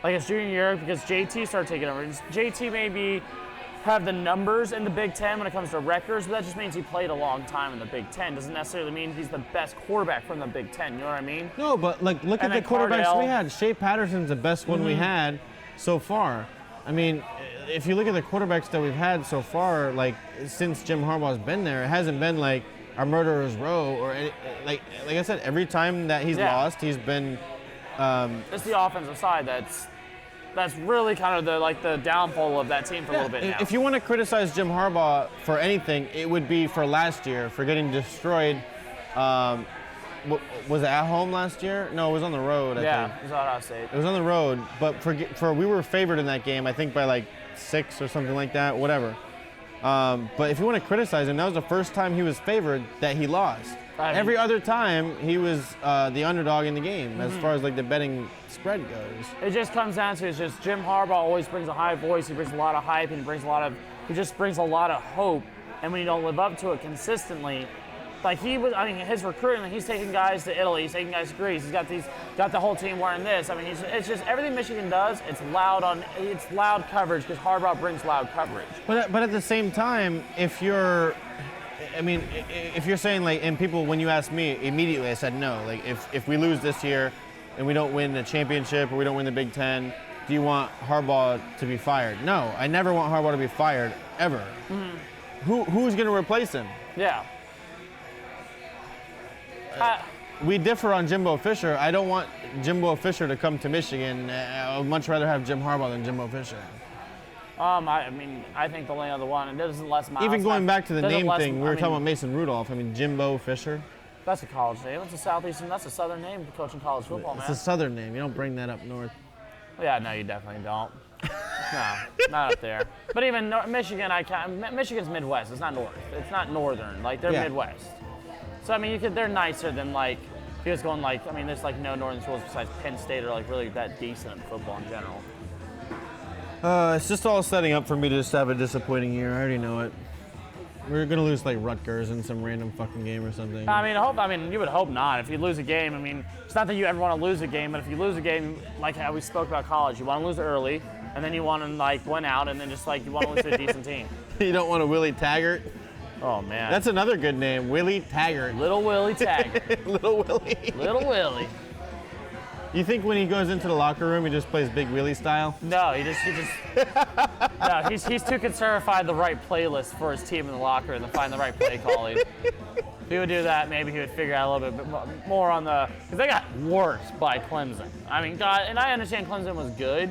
like his junior year, because JT started taking over. JT maybe have the numbers in the Big Ten when it comes to records, but that just means he played a long time in the Big Ten. Doesn't necessarily mean he's the best quarterback from the Big Ten. You know what I mean? No, but like look at the quarterbacks we had. Shea Patterson's the best one we had so far. I mean, if you look at the quarterbacks that we've had so far, like since Jim Harbaugh's been there, it hasn't been like a murderer's row or any, like I said, every time that he's lost, he's been. It's the offensive side that's really kind of the downfall of that team for a little bit now. If you want to criticize Jim Harbaugh for anything, it would be for last year for getting destroyed. Was it at home last year? No, it was on the road. I think. It was at Ohio State. It was on the road, but for we were favored in that game, I think by like 6 or something like that, whatever. But if you want to criticize him, that was the first time he was favored that he lost. Every other time, he was the underdog in the game, as far as like the betting spread goes. It just comes down to, it's just Jim Harbaugh always brings a high voice. He brings a lot of hype, and he just brings a lot of hope. And when you don't live up to it consistently, like his recruiting, he's taking guys to Italy, he's taking guys to Greece, he's got the whole team wearing this. I mean, it's just everything Michigan does, it's loud coverage, because Harbaugh brings loud coverage. But at the same time, if you're saying, like, and people, when you asked me, immediately I said no. Like, if we lose this year and we don't win the championship or we don't win the Big Ten, do you want Harbaugh to be fired? No, I never want Harbaugh to be fired, ever. Who's going to replace him? Yeah. We differ on Jimbo Fisher. I don't want Jimbo Fisher to come to Michigan. I would much rather have Jim Harbaugh than Jimbo Fisher. I think the only other one, it doesn't less miles. Even going back to the name thing, we were talking about Mason Rudolph. I mean, Jimbo Fisher. That's a college name. It's a southeastern. That's a southern name for coaching college football, man. It's a southern name. You don't bring that up north. Yeah, no, you definitely don't. No, not up there. But even Michigan, Michigan's Midwest. It's not north. It's not northern. Like they're Midwest. So I mean, they're nicer than like if you was going like I mean, there's like no northern schools besides Penn State are like really that decent in football in general. It's just all setting up for me to just have a disappointing year. I already know it. We're gonna lose like Rutgers in some random fucking game or something. I mean, you would hope not. If you lose a game, I mean, it's not that you ever want to lose a game, but if you lose a game, like how we spoke about college, you want to lose it early, and then you want to like win out, and then just like you want to lose to a decent team. You don't want to Willie Taggart. Oh man, That's another good name, Willie Taggart. Little Willie Taggart. Little Willie. Little Willie. You think when he goes into the locker room, he just plays Big Willie style? No, no, he's too concerned to find the right playlist for his team in the locker room and find the right play calling. If he would do that, maybe he would figure out a little bit more on because they got worse by Clemson. I mean, God, and I understand Clemson was good,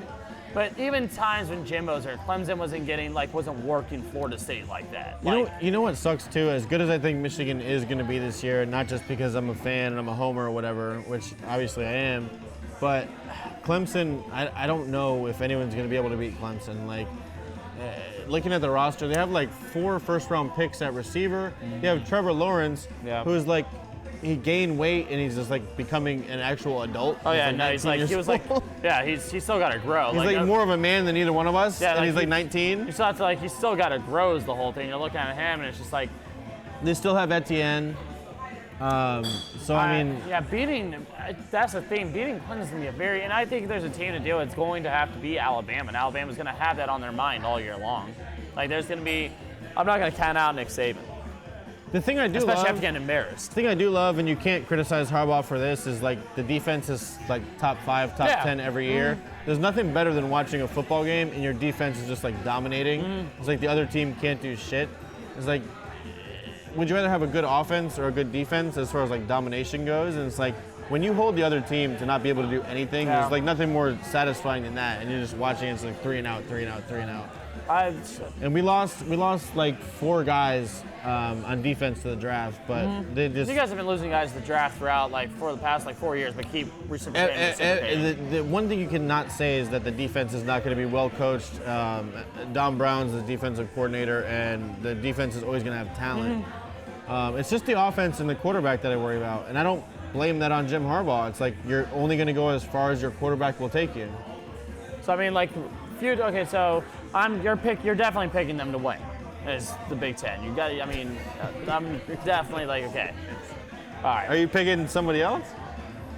but even times when Jimbo was there, Clemson wasn't working Florida State like that. You know what sucks too? As good as I think Michigan is going to be this year, not just because I'm a fan and I'm a homer or whatever, which obviously I am, but Clemson, I don't know if anyone's going to be able to beat Clemson. Like, looking at the roster, they have like 4 first-round picks at receiver. They have Trevor Lawrence, who's like, he gained weight and he's just like becoming an actual adult. Oh yeah, no, he's still got to grow. He's like more of a man than either one of us, and he's like 19. You still have to he's still got to grow is the whole thing. You're looking at him and it's just like. They still have Etienne. I mean, that's the thing. Beating Clemson's gonna be and I think there's a team to do it. It's going to have to be Alabama, and Alabama's gonna have that on their mind all year long. Like there's gonna be, I'm not gonna count out Nick Saban. The thing I do especially love, after getting embarrassed. The thing I do love, and you can't criticize Harbaugh for this, is like the defense is like top 5, top 10 every year. There's nothing better than watching a football game and your defense is just like dominating. It's like the other team can't do shit. It's like, would you rather have a good offense or a good defense as far as like domination goes? And it's like when you hold the other team to not be able to do anything, there's like nothing more satisfying than that. And you're just watching it's like 3 and out, 3 and out, 3 and out. And we lost like 4 guys on defense to the draft, but they just. You guys have been losing guys to the draft throughout for the past 4 years, but keep reciprocating. The one thing you cannot say is that the defense is not going to be well coached. Don Brown's the defensive coordinator, and the defense is always going to have talent. It's just the offense and the quarterback that I worry about, and I don't blame that on Jim Harbaugh. It's like you're only going to go as far as your quarterback will take you. So I mean, you're definitely picking them to win. Is the Big Ten? I'm definitely okay. All right. Are you picking somebody else?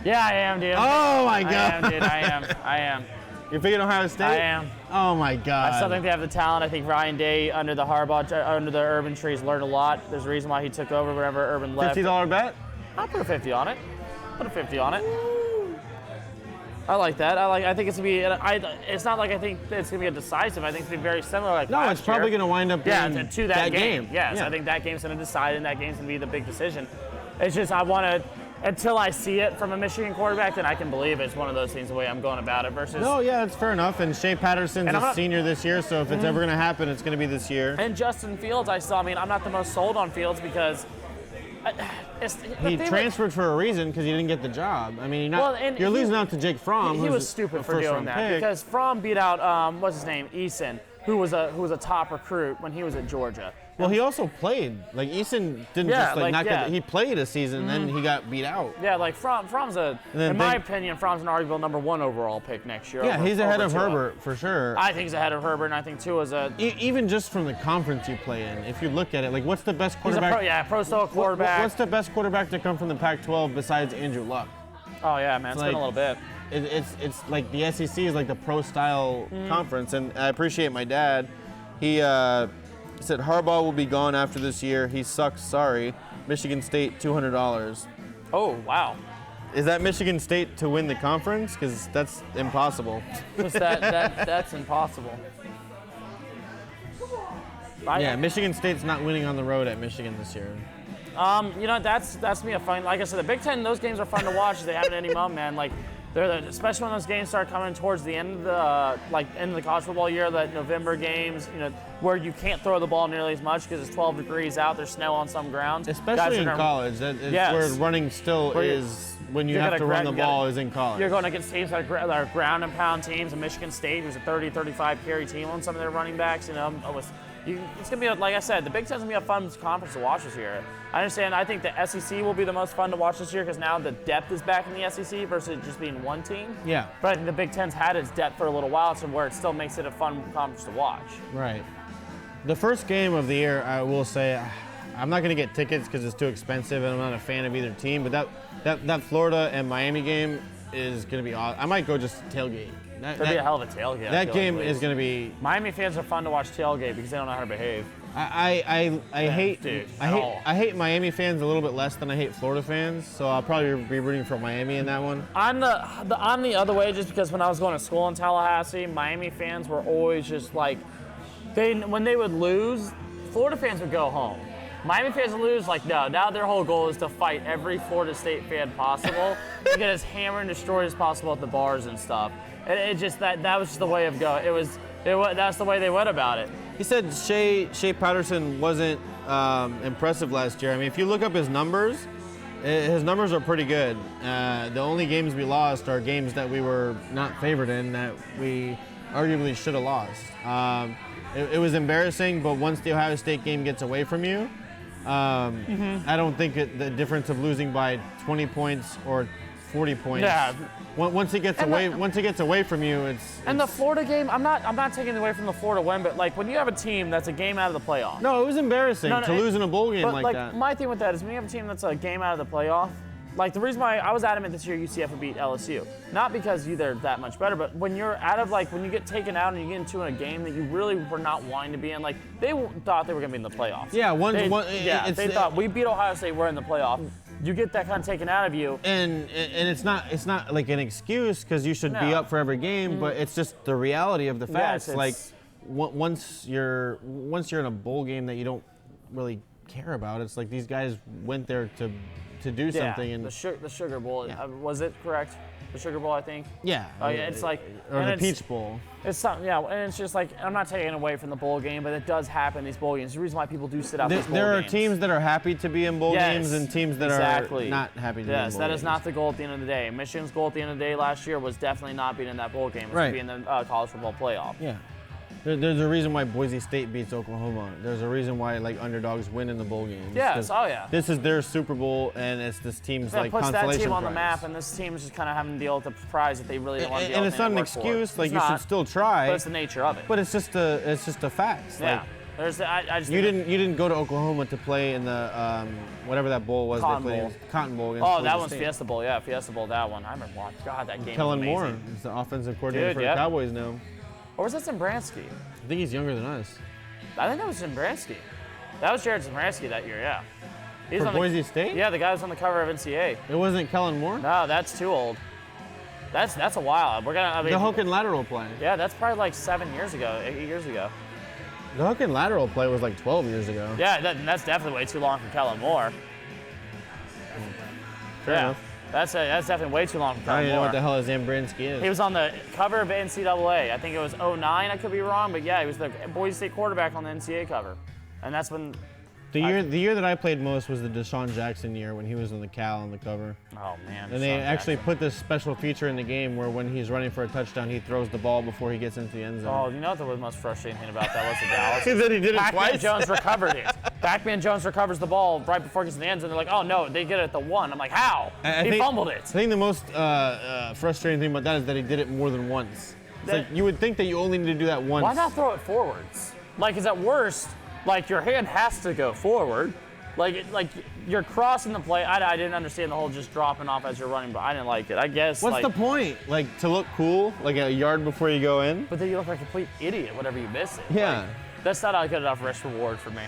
Yeah, I am, dude. Oh my God. I am, dude. I am. You're picking Ohio State? I am. Oh my God. I still think they have the talent. I think Ryan Day under the Urban trees learned a lot. There's a reason why he took over whenever Urban left. $50 bet? I'll put a 50 on it. Put a 50 on it. I like that. I think it's gonna be. It's not like I think it's gonna be a decisive. I think it's gonna be very similar. No, it's probably gonna wind up being to that game. Yes, I think that game's gonna decide, and that game's gonna be the big decision. It's just I want to. Until I see it from a Michigan quarterback, then I can believe it's one of those things the way I'm going about it versus. No, yeah, it's fair enough. And Shea Patterson's a senior this year, so if it's ever going to happen, it's going to be this year. And Justin Fields, I'm not the most sold on Fields because. He transferred for a reason because he didn't get the job. I mean, you're losing out to Jake Fromm. He was stupid for doing that because Fromm beat out what's his name, Eason, who was a top recruit when he was at Georgia. Well, he also played. Like Eason didn't he played a season and then he got beat out. Yeah, like Fromm's in my opinion, Fromm's an arguable number 1 overall pick next year. Yeah, he's ahead of Herbert for sure. I think he's ahead of Herbert, and I think Tua is even just from the conference you play in. If you look at it, like what's the best quarterback? He's a pro-style quarterback. What's the best quarterback to come from the Pac-12 besides Andrew Luck? Oh yeah, man, it's been a little bit. It's like the SEC is like the pro-style conference, and I appreciate my dad. He said Harbaugh will be gone after this year. He sucks. Sorry. Michigan State $200. Oh wow. Is that Michigan State to win the conference? Because that's impossible. That's impossible. Yeah, Michigan State's not winning on the road at Michigan this year. That's me a fun. Like I said, the Big Ten, those games are fun to watch. They haven't any mum, man. Like, especially when those games start coming towards the end of the college football year, that November games. where you can't throw the ball nearly as much because it's 12 degrees out, there's snow on some grounds. Especially in college, where running still is, when you have to run the ball is in college. You're going against teams that are ground and pound teams, and Michigan State, who's a 30, 35 carry team on some of their running backs, it's going to be, like I said, the Big Ten's going to be a fun conference to watch this year. I understand, I think the SEC will be the most fun to watch this year because now the depth is back in the SEC versus just being one team. Yeah. But I think the Big Ten's had its depth for a little while, so where it still makes it a fun conference to watch. Right. The first game of the year, I will say, I'm not going to get tickets because it's too expensive and I'm not a fan of either team, but that Florida and Miami game is going to be awesome. I might go just tailgate. It'll be a hell of a tailgate. That game is going to be... Miami fans are fun to watch tailgate because they don't know how to behave. I hate Miami fans a little bit less than I hate Florida fans, so I'll probably be rooting for Miami in that one. I'm the other way just because when I was going to school in Tallahassee, Miami fans were always just like, when they would lose, Florida fans would go home. Miami fans would lose, like, no. Now their whole goal is to fight every Florida State fan possible to get as hammered and destroyed as possible at the bars and stuff. And it just that was just the way of going. That's the way they went about it. He said Shea Patterson wasn't impressive last year. I mean, if you look up his numbers are pretty good. The only games we lost are games that we were not favored in that we arguably should have lost. It was embarrassing, but once the Ohio State game gets away from you, I don't think the difference of losing by 20 points or 40 points. Yeah. Once it gets away from you, it's. And the Florida game, I'm not taking away from the Florida win, but like when you have a team that's a game out of the playoff. No, it was embarrassing to lose in a bowl game like that. My thing with that is when you have a team that's a game out of the playoff. Like the reason why I was adamant this year UCF would beat LSU, not because they're that much better, but when you're when you get taken out and you get into a game that you really were not wanting to be in, like they thought they were going to be in the playoffs. Yeah, they thought we beat Ohio State, we're in the playoff. You get that kind of taken out of you, and it's not like an excuse because you should be up for every game, but it's just the reality of the facts. Like once you're in a bowl game that you don't really care about, it's like these guys went there to do something. And the Sugar Bowl, was it correct? The Sugar Bowl, I think. Yeah. It's like or the Peach Bowl. It's something, and it's just like I'm not taking away from the bowl game, but it does happen in these bowl games. The reason why people do sit out these bowl games. There are teams that are happy to be in bowl games and teams that are not happy to be in bowl games. Yes, that is not the goal at the end of the day. Michigan's goal at the end of the day last year was definitely not being in that bowl game. It was to be in the college football playoff. Yeah. There's a reason why Boise State beats Oklahoma. There's a reason why underdogs win in the bowl games. Yes, yeah. This is their Super Bowl, and it's this team's consolation prize. It puts that team on the map, and this team's just kind of having to deal with the prize that they really don't want to deal with. And it's not an excuse. You should still try. But it's the nature of it. But it's just a fact. Yeah. You didn't go to Oklahoma to play in the whatever that bowl was. Cotton Bowl. That one's Fiesta Bowl. Yeah, Fiesta Bowl. That one. I remember watching. God, that game. Kellen was amazing. Moore is the offensive coordinator for the Cowboys now. Or was that Zembransky? I think he's younger than us. I think that was Zembransky. That was Jared Zembransky that year, yeah. For Boise State? Yeah, the guy was on the cover of NCAA. It wasn't Kellen Moore? No, that's too old. That's a while. The hook and lateral play. Yeah, that's probably like 8 years ago. The hook and lateral play was like 12 years ago. Yeah, that's definitely way too long for Kellen Moore. Fair enough. That's definitely way too long for Kellen Moore. I don't know what the hell a Zambrinsky is. He was on the cover of NCAA. I think it was 2009. I could be wrong, but yeah, he was the Boise State quarterback on the NCAA cover. And that's when... The year that I played most was the Deshaun Jackson year when he was on the Cal on the cover. Oh, man. And they actually put this special feature in the game where when he's running for a touchdown, he throws the ball before he gets into the end zone. Oh, you know what the most frustrating thing about that was the Dallas? Is that he did it twice? Pac-Man Jones recovered it. Pac-Man Jones recovers the ball right before he gets in the end zone. They're like, oh, no, they get it at the 1. I'm like, how? He fumbled it. I think the most frustrating thing about that is that he did it more than once. It's like you would think that you only need to do that once. Why not throw it forwards? Like, is at worst, like your hand has to go forward. Like you're crossing the play. I didn't understand the whole just dropping off as you're running, but I didn't like it. I guess. What's the point? Like to look cool, like a yard before you go in? But then you look like a complete idiot whenever you miss it. Yeah. That's not a good enough risk reward for me.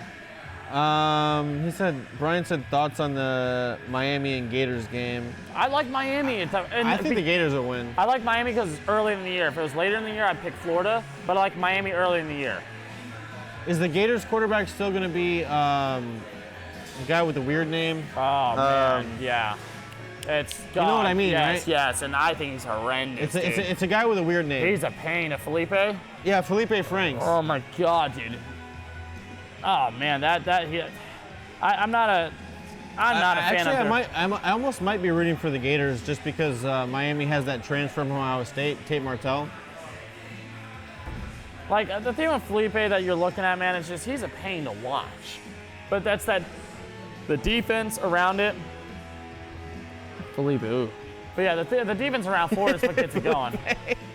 Brian said thoughts on the Miami and Gators game. I like Miami. I think the Gators will win. I like Miami because it's early in the year. If it was later in the year, I'd pick Florida, but I like Miami early in the year. Is the Gators quarterback still going to be the guy with the weird name? Oh, man, yeah. It's God. You know what I mean, right? Yes, and I think he's horrendous, it's a guy with a weird name. He's a pain. Felipe? Yeah, Felipe Franks. Oh, my God, dude. Oh man, I'm not a fan of I almost might be rooting for the Gators just because Miami has that transfer from Ohio State, Tate Martell. Like, the thing with Felipe that you're looking at, man, is just he's a pain to watch. But that's the defense around it. Felipe, ooh. But yeah, the defense around Florida is what gets it going.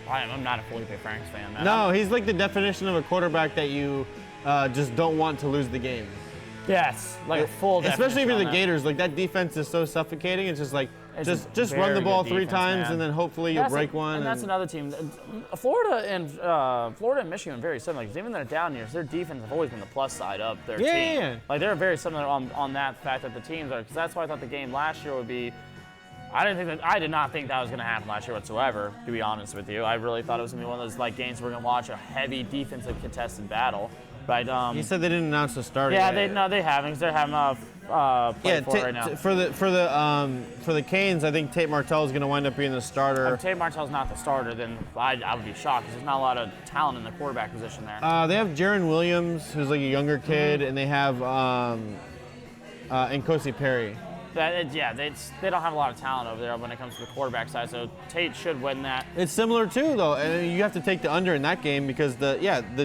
I'm not a Felipe Franks fan, man. No, he's like the definition of a quarterback that you just don't want to lose the game. Yes, like a full definition. Especially if you're the that. Gators, like that defense is so suffocating. It's just like, It's just a run the very ball good 3 defense, times man. and then hopefully you'll break one. And that's another team. Florida and Michigan are very similar because even though they're down years, their defense have always been the plus side of their team. Yeah. Like they're very similar on that fact that the teams are. Because that's why I thought the game last year would be. I did not think that was going to happen last year whatsoever. To be honest with you, I really thought it was going to be one of those like games we're going to watch a heavy defensive contested battle. But you said they didn't announce the starter. Yeah, yet. they haven't because they're having play for it right now. For the Canes, I think Tate Martell is going to wind up being the starter. If Tate Martell's not the starter, then I would be shocked because there's not a lot of talent in the quarterback position there. They have Jaron Williams, who's like a younger kid, and they have Nkosi Perry. They don't have a lot of talent over there when it comes to the quarterback side, so Tate should win that. It's similar too, though, and you have to take the under in that game because the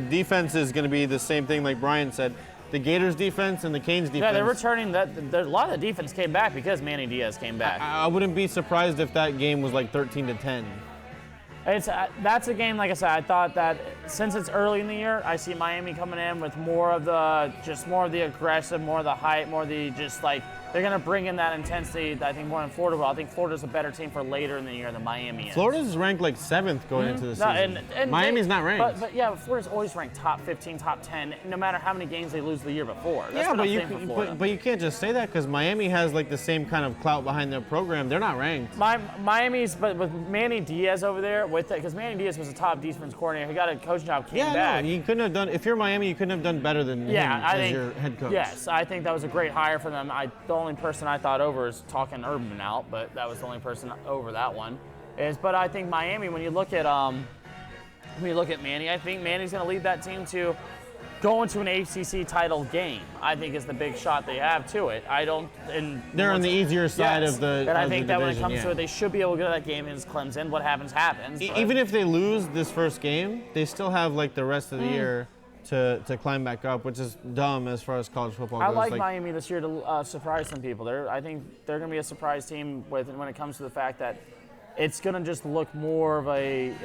defense is going to be the same thing like Brian said. The Gators defense and the Canes defense. Yeah, they're returning that. A lot of the defense came back because Manny Diaz came back. I wouldn't be surprised if that game was like 13-10. That's a game, like I said, I thought that since it's early in the year, I see Miami coming in with more of the aggressive, more of the hype, more of the just like, they're going to bring in that intensity, I think, more than Florida will. I think Florida's a better team for later in the year than Miami is. Florida's ranked like 7th going into the season. And Miami's not ranked. But yeah, Florida's always ranked top 15, top 10, no matter how many games they lose the year before. That's but you can't just say that because Miami has like the same kind of clout behind their program. They're not ranked. But with Manny Diaz over there, because Manny Diaz was a top defense coordinator, he got a coaching job, came back. No, you couldn't have done. If you're Miami, you couldn't have done better than him as your head coach. Yes, I think that was a great hire for them. The only person I thought over is talking Urban out, but that was the only person over that one. But I think Miami, when you look at Manny, I think Manny's going to lead that team to go into an ACC title game. I think is the big shot they have to it. They're on the easier side of the. And I think that when it division, comes to it, they should be able to go to that game against Clemson. What happens. Even if they lose this first game, they still have like the rest of the year to climb back up, which is dumb as far as college football goes. I like Miami this year to surprise some people. I think they're going to be a surprise team when it comes to the fact that it's going to just look more of a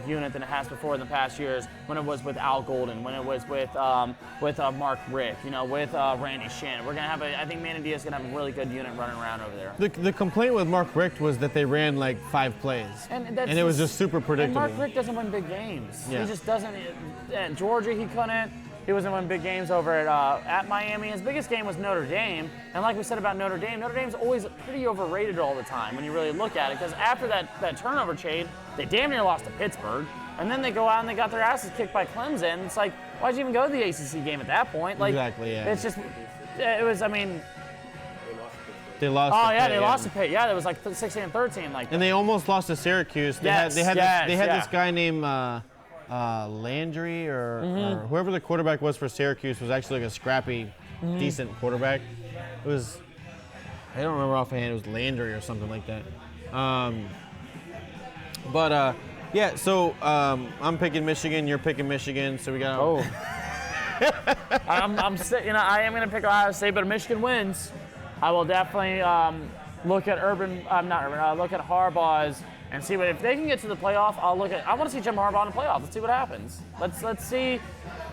unit than it has before in the past years when it was with Al Golden, when it was with Mark Rick, with Randy Shannon. We're going to have I think Manny Diaz is going to have a really good unit running around over there. The complaint with Mark Rick was that they ran like 5 plays, and it was just super predictable. And Mark Rick doesn't win big games. Yeah. He just doesn't. At Georgia, he couldn't. He wasn't winning big games over at Miami. His biggest game was Notre Dame. And like we said about Notre Dame's always pretty overrated all the time when you really look at it. Because after that turnover chain, they damn near lost to Pittsburgh. And then they go out and they got their asses kicked by Clemson. It's like, why'd you even go to the ACC game at that point? Like, exactly, yeah. It's just, it was, I mean. They lost. Oh, yeah, they lost to Pitt. Yeah, it was like 16-13. And they almost lost to Syracuse. They had this guy named Landry or whoever the quarterback was for Syracuse was actually like a scrappy, decent quarterback. It was, I don't remember offhand, it was Landry or something like that. So I'm picking Michigan, you're picking Michigan, so we got. Oh. I am going to pick Ohio State, but if Michigan wins, I will definitely look at look at Harbaugh's and see if they can get to the playoff. I want to see Jim Harbaugh in the playoff. Let's see what happens. Let's see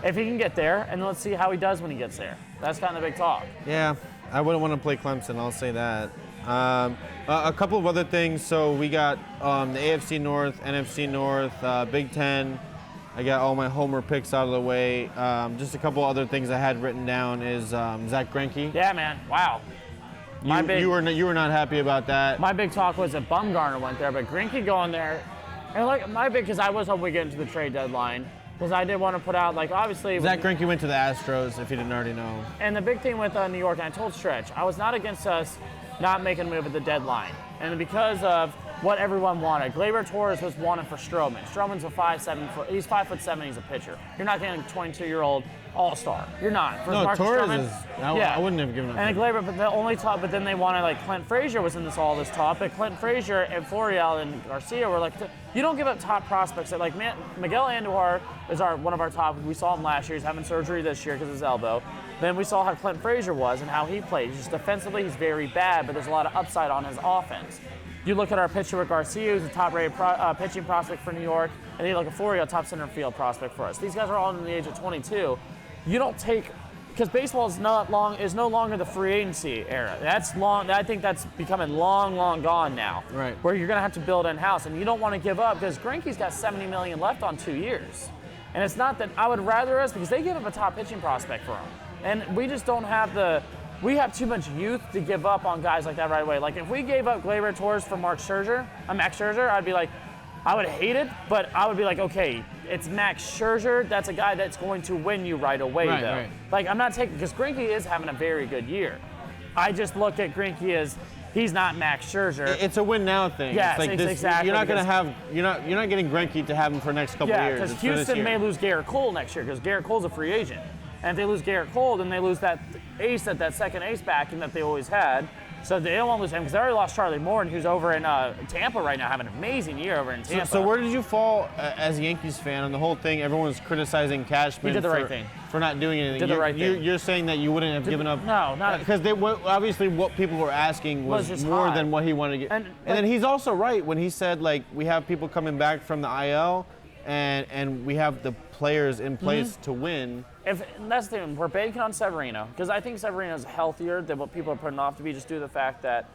if he can get there, and let's see how he does when he gets there. That's kind of the big talk. Yeah, I wouldn't want to play Clemson. I'll say that. A couple of other things. So we got the AFC North, NFC North, Big Ten. I got all my homer picks out of the way. Just a couple other things I had written down is Zach Greinke. Yeah, man. Wow. You were not happy about that. My big talk was that Bumgarner went there, but Greinke going there, and because I was hoping we get into the trade deadline, because I did want to put out obviously. Zach Greinke went to the Astros, if you didn't already know. And the big thing with New York, and I told Stretch, I was not against us not making a move at the deadline, and because of what everyone wanted. Gleyber Torres was wanted for Stroman. Stroman's a 5'7", he's 5'7", he's a pitcher. You're not getting a 22-year-old all-star. You're not. For No, Marcus Torres Stroman, is. I wouldn't have given up. And Gleyber, but the only top, but then they wanted like Clint Frazier was in all this top, but Clint Frazier and Florial and Garcia were like, you don't give up top prospects. Like Miguel Andujar is one of our top. We saw him last year. He's having surgery this year because of his elbow. Then we saw how Clint Frazier was and how he plays. Just defensively, he's very bad, but there's a lot of upside on his offense. You look at our pitcher with Garcia, who's a top-rated pitching prospect for New York, and you look at Florial, top center field prospect for us. These guys are all in the age of 22. You don't take, because baseball is no longer the free agency era. That's long. I think that's becoming long gone now. Right. Where you're going to have to build in-house, and you don't want to give up because Greinke's got $70 million left on 2 years, and it's not that I would rather us because they give up a top pitching prospect for him, and we just don't have the. We have too much youth to give up on guys like that right away. Like if we gave up Gleyber Torres for Max Scherzer, I'd be like, I would hate it, but I would be like, okay, it's Max Scherzer. That's a guy that's going to win you right away, though. Right. Like I'm not taking because Greinke is having a very good year. I just look at Greinke as he's not Max Scherzer. It's a win now thing. Yes, it's like exactly. You're not going to have. You're not getting Greinke to have him for the next couple of years. Yeah, because Houston may lose Garrett Cole next year because Garrett Cole's a free agent. And if they lose Garrett Cole, then they lose that ace, that second ace backing that they always had. So they don't want to lose him because they already lost Charlie Morton, who's over in Tampa right now, having an amazing year over in Tampa. So where did you fall as a Yankees fan on the whole thing? Everyone's criticizing Cashman for not doing anything. Did the right thing. You're saying that you wouldn't have given up. No, not because obviously what people were asking was more high. than what he wanted to get. And then he's also right when he said like we have people coming back from the IL, and we have the players in place to win. And that's the thing, we're banking on Severino, because I think Severino's healthier than what people are putting off to be, just due to the fact that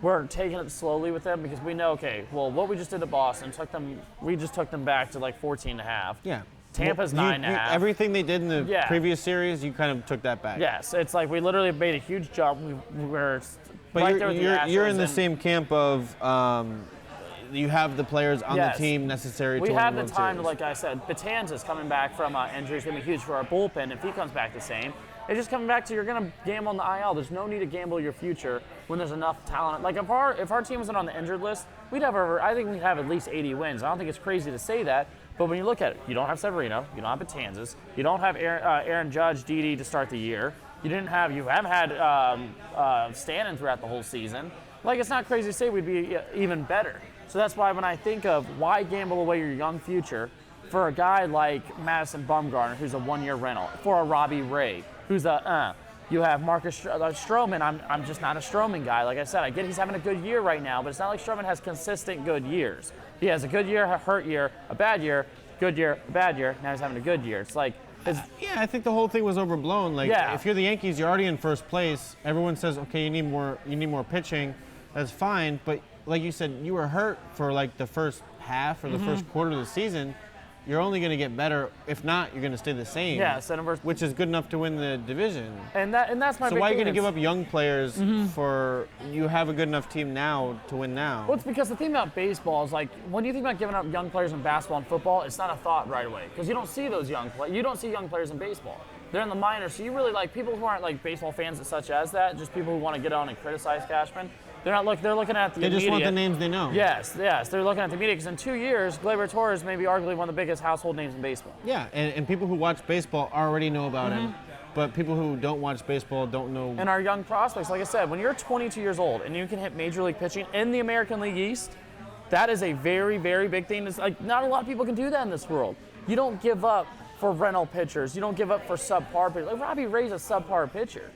we're taking it slowly with them, because we know, okay, well, what we just did to Boston, we just took them back to like 14.5. Yeah. Tampa's 9.5. Everything they did in the previous series, you kind of took that back. Yes, it's like we literally made a huge jump. We're but right there with the Astros. You're in the same camp of you have the players on the team necessary to win the World We have the time, Series. like I said, Batanza's coming back from injury. It's going to be huge for our bullpen. If he comes back the same, it's just coming back to you're going to gamble on the IL. There's no need to gamble your future when there's enough talent. Like if our team wasn't on the injured list, I think we'd have at least 80 wins. I don't think it's crazy to say that, but when you look at it, you don't have Severino, you don't have Batanzas, you don't have Aaron Judge, Didi to start the year. You haven't had Stanton throughout the whole season. Like it's not crazy to say we'd be even better. So that's why when I think of why gamble away your young future for a guy like Madison Bumgarner, who's a one-year rental, for a Robbie Ray, who's you have Marcus Stroman. I'm just not a Stroman guy. Like I said, I get he's having a good year right now, but it's not like Stroman has consistent good years. He has a good year, a hurt year, a bad year, good year, a bad year. Now he's having a good year. It's like I think the whole thing was overblown. Like if you're the Yankees, you're already in first place. Everyone says, okay, you need more pitching. That's fine, but like you said, you were hurt for like the first half or the first quarter of the season. You're only going to get better. If not, you're going to stay the same. Yeah, which is good enough to win the division. And that's my. So big why are you thing going to give up young players for you have a good enough team now to win now? Well, it's because the thing about baseball is like when you think about giving up young players in basketball and football, it's not a thought right away because you don't see those you don't see young players in baseball. They're in the minors, so you really like people who aren't like baseball fans such as that, just people who want to get on and criticize Cashman. They're looking at the They immediate. just want the names they know. Yes, they're looking at the immediate because in 2 years, Gleyber Torres may be arguably one of the biggest household names in baseball. Yeah, and people who watch baseball already know about him, but people who don't watch baseball don't know. And our young prospects, like I said, when you're 22 years old and you can hit Major League pitching in the American League East, that is a very, very big thing. It's like not a lot of people can do that in this world. You don't give up for rental pitchers. You don't give up for subpar pitchers. Like Robbie Ray's a subpar pitcher.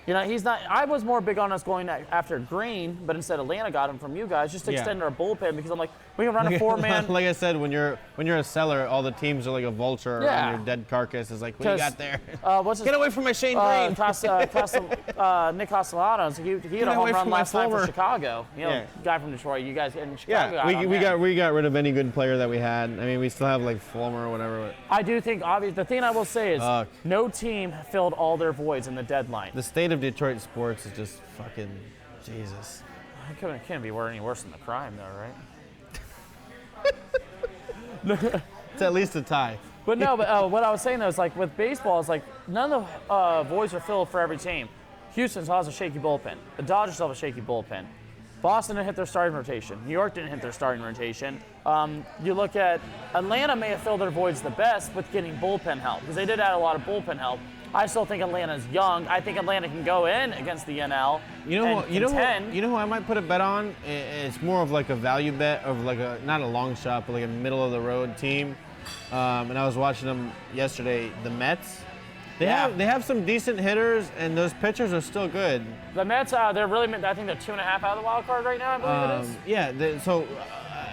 You know, he's not. I was more big on us going after Green, but instead Atlanta got him from you guys just to extend our bullpen because I'm like, we can run a four-man. Like I said, when you're a seller, all the teams are like a vulture around your dead carcass. Is like, what do you got there? Get away from my Shane Green. Nick Castellanos, he had a home run last night for Chicago. You know, guy from Detroit. You guys in Chicago. Yeah, we got rid of any good player that we had. I mean, we still have like Fulmer or whatever. I do think the thing I will say is no team filled all their voids in the deadline. The state of Detroit sports is just fucking Jesus. It can't be any worse than the crime, though, right? It's at least a tie. But no, what I was saying though is like with baseball, it's like none of the voids are filled for every team. Houston still has a shaky bullpen. The Dodgers still have a shaky bullpen. Boston didn't hit their starting rotation. New York didn't hit their starting rotation. You look at Atlanta may have filled their voids the best with getting bullpen help because they did add a lot of bullpen help. I still think Atlanta's young. I think Atlanta can go in against the NL. You know who I might put a bet on? It's more of like a value bet of like not a long shot, but like a middle of the road team. And I was watching them yesterday. The Mets. They have some decent hitters, and those pitchers are still good. The Mets, they're really. I think they're 2.5 out of the wild card right now. I believe it is. Yeah.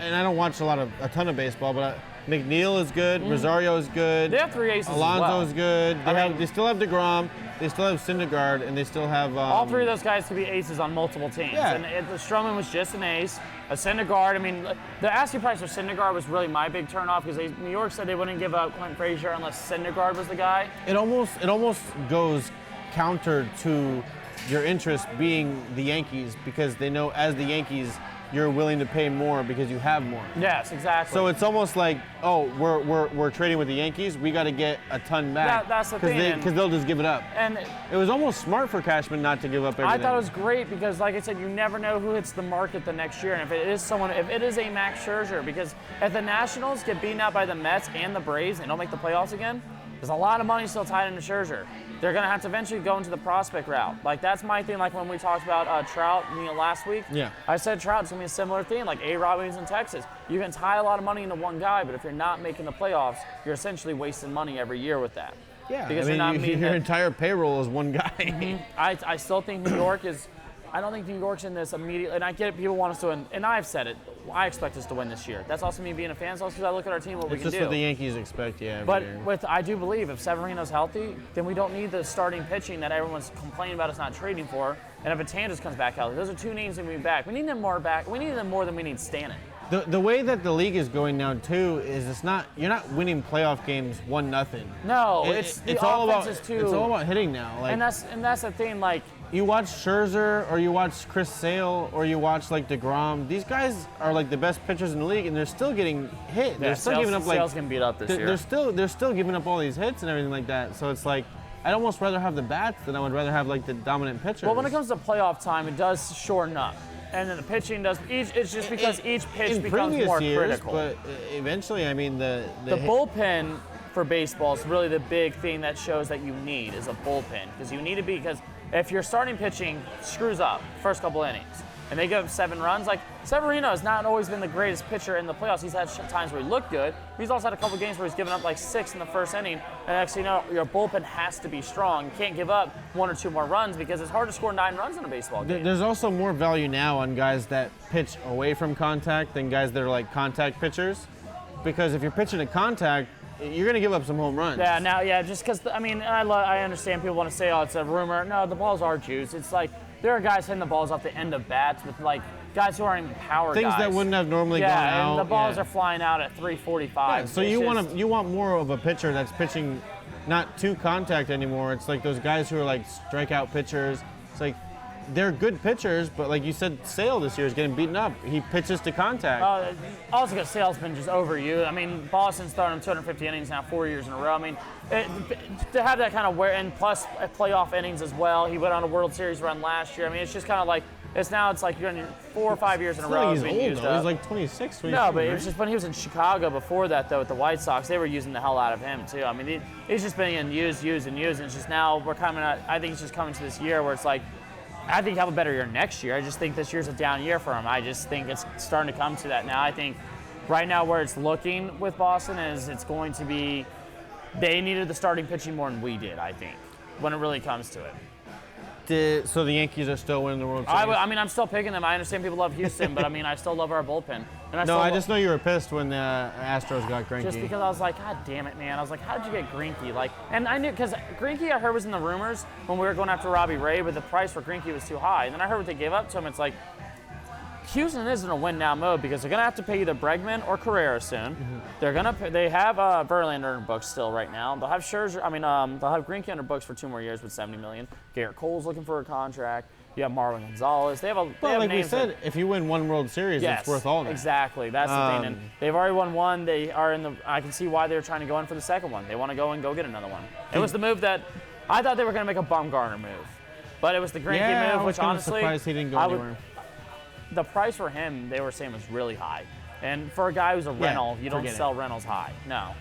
And I don't watch a ton of baseball, but McNeil is good. Rosario is good. They have 3 aces. Alonso is as well. good. They still have DeGrom. They still have Syndergaard, and they still have. All 3 of those guys could be aces on multiple teams. Yeah. And Stroman was just an ace. A Syndergaard. I mean, the asking price for Syndergaard was really my big turnoff because New York said they wouldn't give up Clint Frazier unless Syndergaard was the guy. It almost goes counter to your interest being the Yankees because they know as the Yankees you're willing to pay more because you have more. Yes, exactly. So it's almost like, oh, we're trading with the Yankees. We got to get a ton back. That's the thing. Because they'll just give it up. And it was almost smart for Cashman not to give up everything. I thought it was great because, like I said, you never know who hits the market the next year. And if it is a Max Scherzer, because if the Nationals get beaten out by the Mets and the Braves and don't make the playoffs again, there's a lot of money still tied into Scherzer. They're going to have to eventually go into the prospect route. Like, that's my thing, like when we talked about Trout last week. Yeah. I said Trout's going to be a similar thing, like A-Rod when he's in Texas. You can tie a lot of money into one guy, but if you're not making the playoffs, you're essentially wasting money every year with that. Yeah, because your entire payroll is one guy. I still think New York is... I don't think New York's in this immediately, and I get it, people want us to win, and I've said it, I expect us to win this year. That's also me being a fan, it's also because I look at our team, what we can do. It's just what the Yankees expect, yeah. But I do believe if Severino's healthy, then we don't need the starting pitching that everyone's complaining about us not trading for, and if Atandas comes back healthy, those are 2 names that we need back. We need them more back. We need them more than we need Stanton. The way that the league is going now too is you're not winning playoff games 1-0. No, it's all about hitting now. Like, and that's the thing. Like you watch Scherzer or you watch Chris Sale or you watch like DeGrom. These guys are like the best pitchers in the league, and they're still getting hit. Yeah, they're still giving up Sale's getting beat up this year. They're still giving up all these hits and everything like that. So it's like I'd almost rather have the bats than I would rather have like the dominant pitchers. Well, when it comes to playoff time, it does shorten up. And then the pitching does. It's just because each pitch becomes more critical. But eventually, I mean, the bullpen for baseball is really the big thing that shows that you need is a bullpen because you need to be because if your starting pitching screws up first couple innings and they give up 7 runs, like Severino has not always been the greatest pitcher in the playoffs. He's had times where he looked good. He's also had a couple games where he's given up like 6 in the first inning. And actually, your bullpen has to be strong. You can't give up 1 or 2 more runs because it's hard to score 9 runs in a baseball game. There's also more value now on guys that pitch away from contact than guys that are like contact pitchers. Because if you're pitching to contact, you're going to give up some home runs. Yeah, just because, I mean, I understand people want to say, oh, it's a rumor. No, the balls are juice. It's like, there are guys hitting the balls off the end of bats with like guys who aren't even power Things guys. that wouldn't have normally gone out. Yeah, and the balls are flying out at 345. Yeah, so you want more of a pitcher that's pitching not to contact anymore. It's like those guys who are like strikeout pitchers. It's like they're good pitchers, but like you said, Sale this year is getting beaten up. He pitches to contact. Also because Sale's been just overused. I mean, Boston's throwing him 250 innings now 4 years in a row. I mean, to have that kind of wear, and plus playoff innings as well. He went on a World Series run last year. I mean, it's just kind of like, it's like you're in 4 or 5 years in a row. He's old though. He's like 26, 27. No, but it was just when he was in Chicago before that, though, with the White Sox, they were using the hell out of him, too. I mean, he's just been used, and it's just now we're coming out, I think it's just coming to this year where it's like, I think he'll have a better year next year. I just think this year's a down year for him. I just think it's starting to come to that now. I think right now where it's looking with Boston is it's going to be, they needed the starting pitching more than we did, I think, when it really comes to it. So the Yankees are still winning the World Series? I mean, I'm still picking them. I understand people love Houston, but I mean, I still love our bullpen. And I just know you were pissed when the Astros got Greinke. Just because I was like, God damn it, man. I was like, how did you get Greinke? Like, and I knew, because Greinke I heard was in the rumors when we were going after Robbie Ray, but the price for Greinke was too high. And then I heard what they gave up to him. It's like, Houston is in a win-now mode because they're going to have to pay either Bregman or Carrera soon. Mm-hmm. They have Verlander in books still right now. They'll have Scherzer. They'll have Greinke under books for 2 more years with $70 million. Garrett Cole's looking for a contract. You have Marwin Gonzalez. They have like we said, if you win 1 World Series, it's worth all that. Exactly. That's the thing. And they've already won 1. They are in the. I can see why they're trying to go in for the second one. They want to go and go get another one. It was the move that I thought they were going to make a Bumgarner move, but it was the Greinke move, which honestly, surprised he didn't go anywhere. the price for him, they were saying, was really high. And for a guy who's a rental, you don't sell rentals high. No.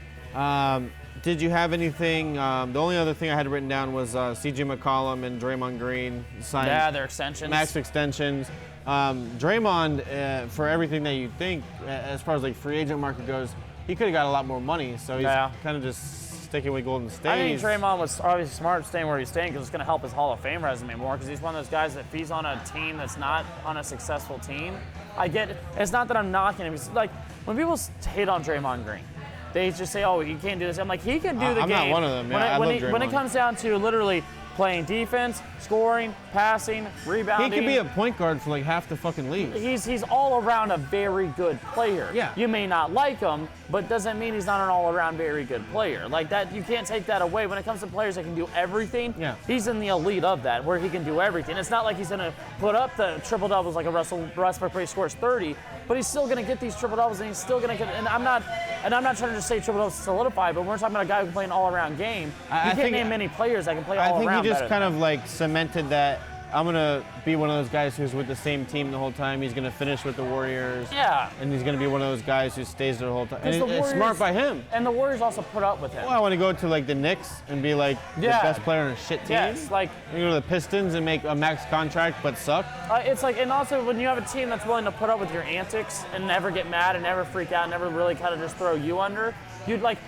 Did you have anything? The only other thing I had written down was C.J. McCollum and Draymond Green signed. Yeah, their extensions. Max extensions. Draymond, for everything that you think, as far as like free agent market goes, he could have got a lot more money. So he's kind of just sticking with Golden State. I think Draymond was obviously smart staying where he's staying because it's going to help his Hall of Fame resume more because he's one of those guys that if he's on a team that's not on a successful team, I get it. It's not that I'm knocking him. It's like when people hate on Draymond Green, they just say, oh, he can't do this. I'm like, he can do the game. I'm not one of them. Yeah, when it comes down to literally playing defense, scoring, passing, rebounding. He could be a point guard for like half the fucking league. He's all around a very good player. Yeah. You may not like him, but doesn't mean he's not an all around very good player. Like that, you can't take that away. When it comes to players that can do everything, he's in the elite of that, where he can do everything. It's not like he's gonna put up the triple doubles like a Russell Westbrook, where he scores 30, but he's still gonna get these triple doubles, and he's still gonna get. And I'm not trying to just say triple doubles to solidify, but we're talking about a guy who can play an all around game. You can't name many players that can play all around. I think he just kind of like cemented that I'm gonna be one of those guys who's with the same team the whole time. He's gonna finish with the Warriors. Yeah. And he's gonna be one of those guys who stays there the whole time. And it's smart by him. And the Warriors also put up with him. Well, I want to go to like the Knicks and be like the best player on a shit team. Yes, like you go to the Pistons and make a max contract but suck. It's like, and also when you have a team that's willing to put up with your antics and never get mad and never freak out, and never really kind of just throw you under, you'd like.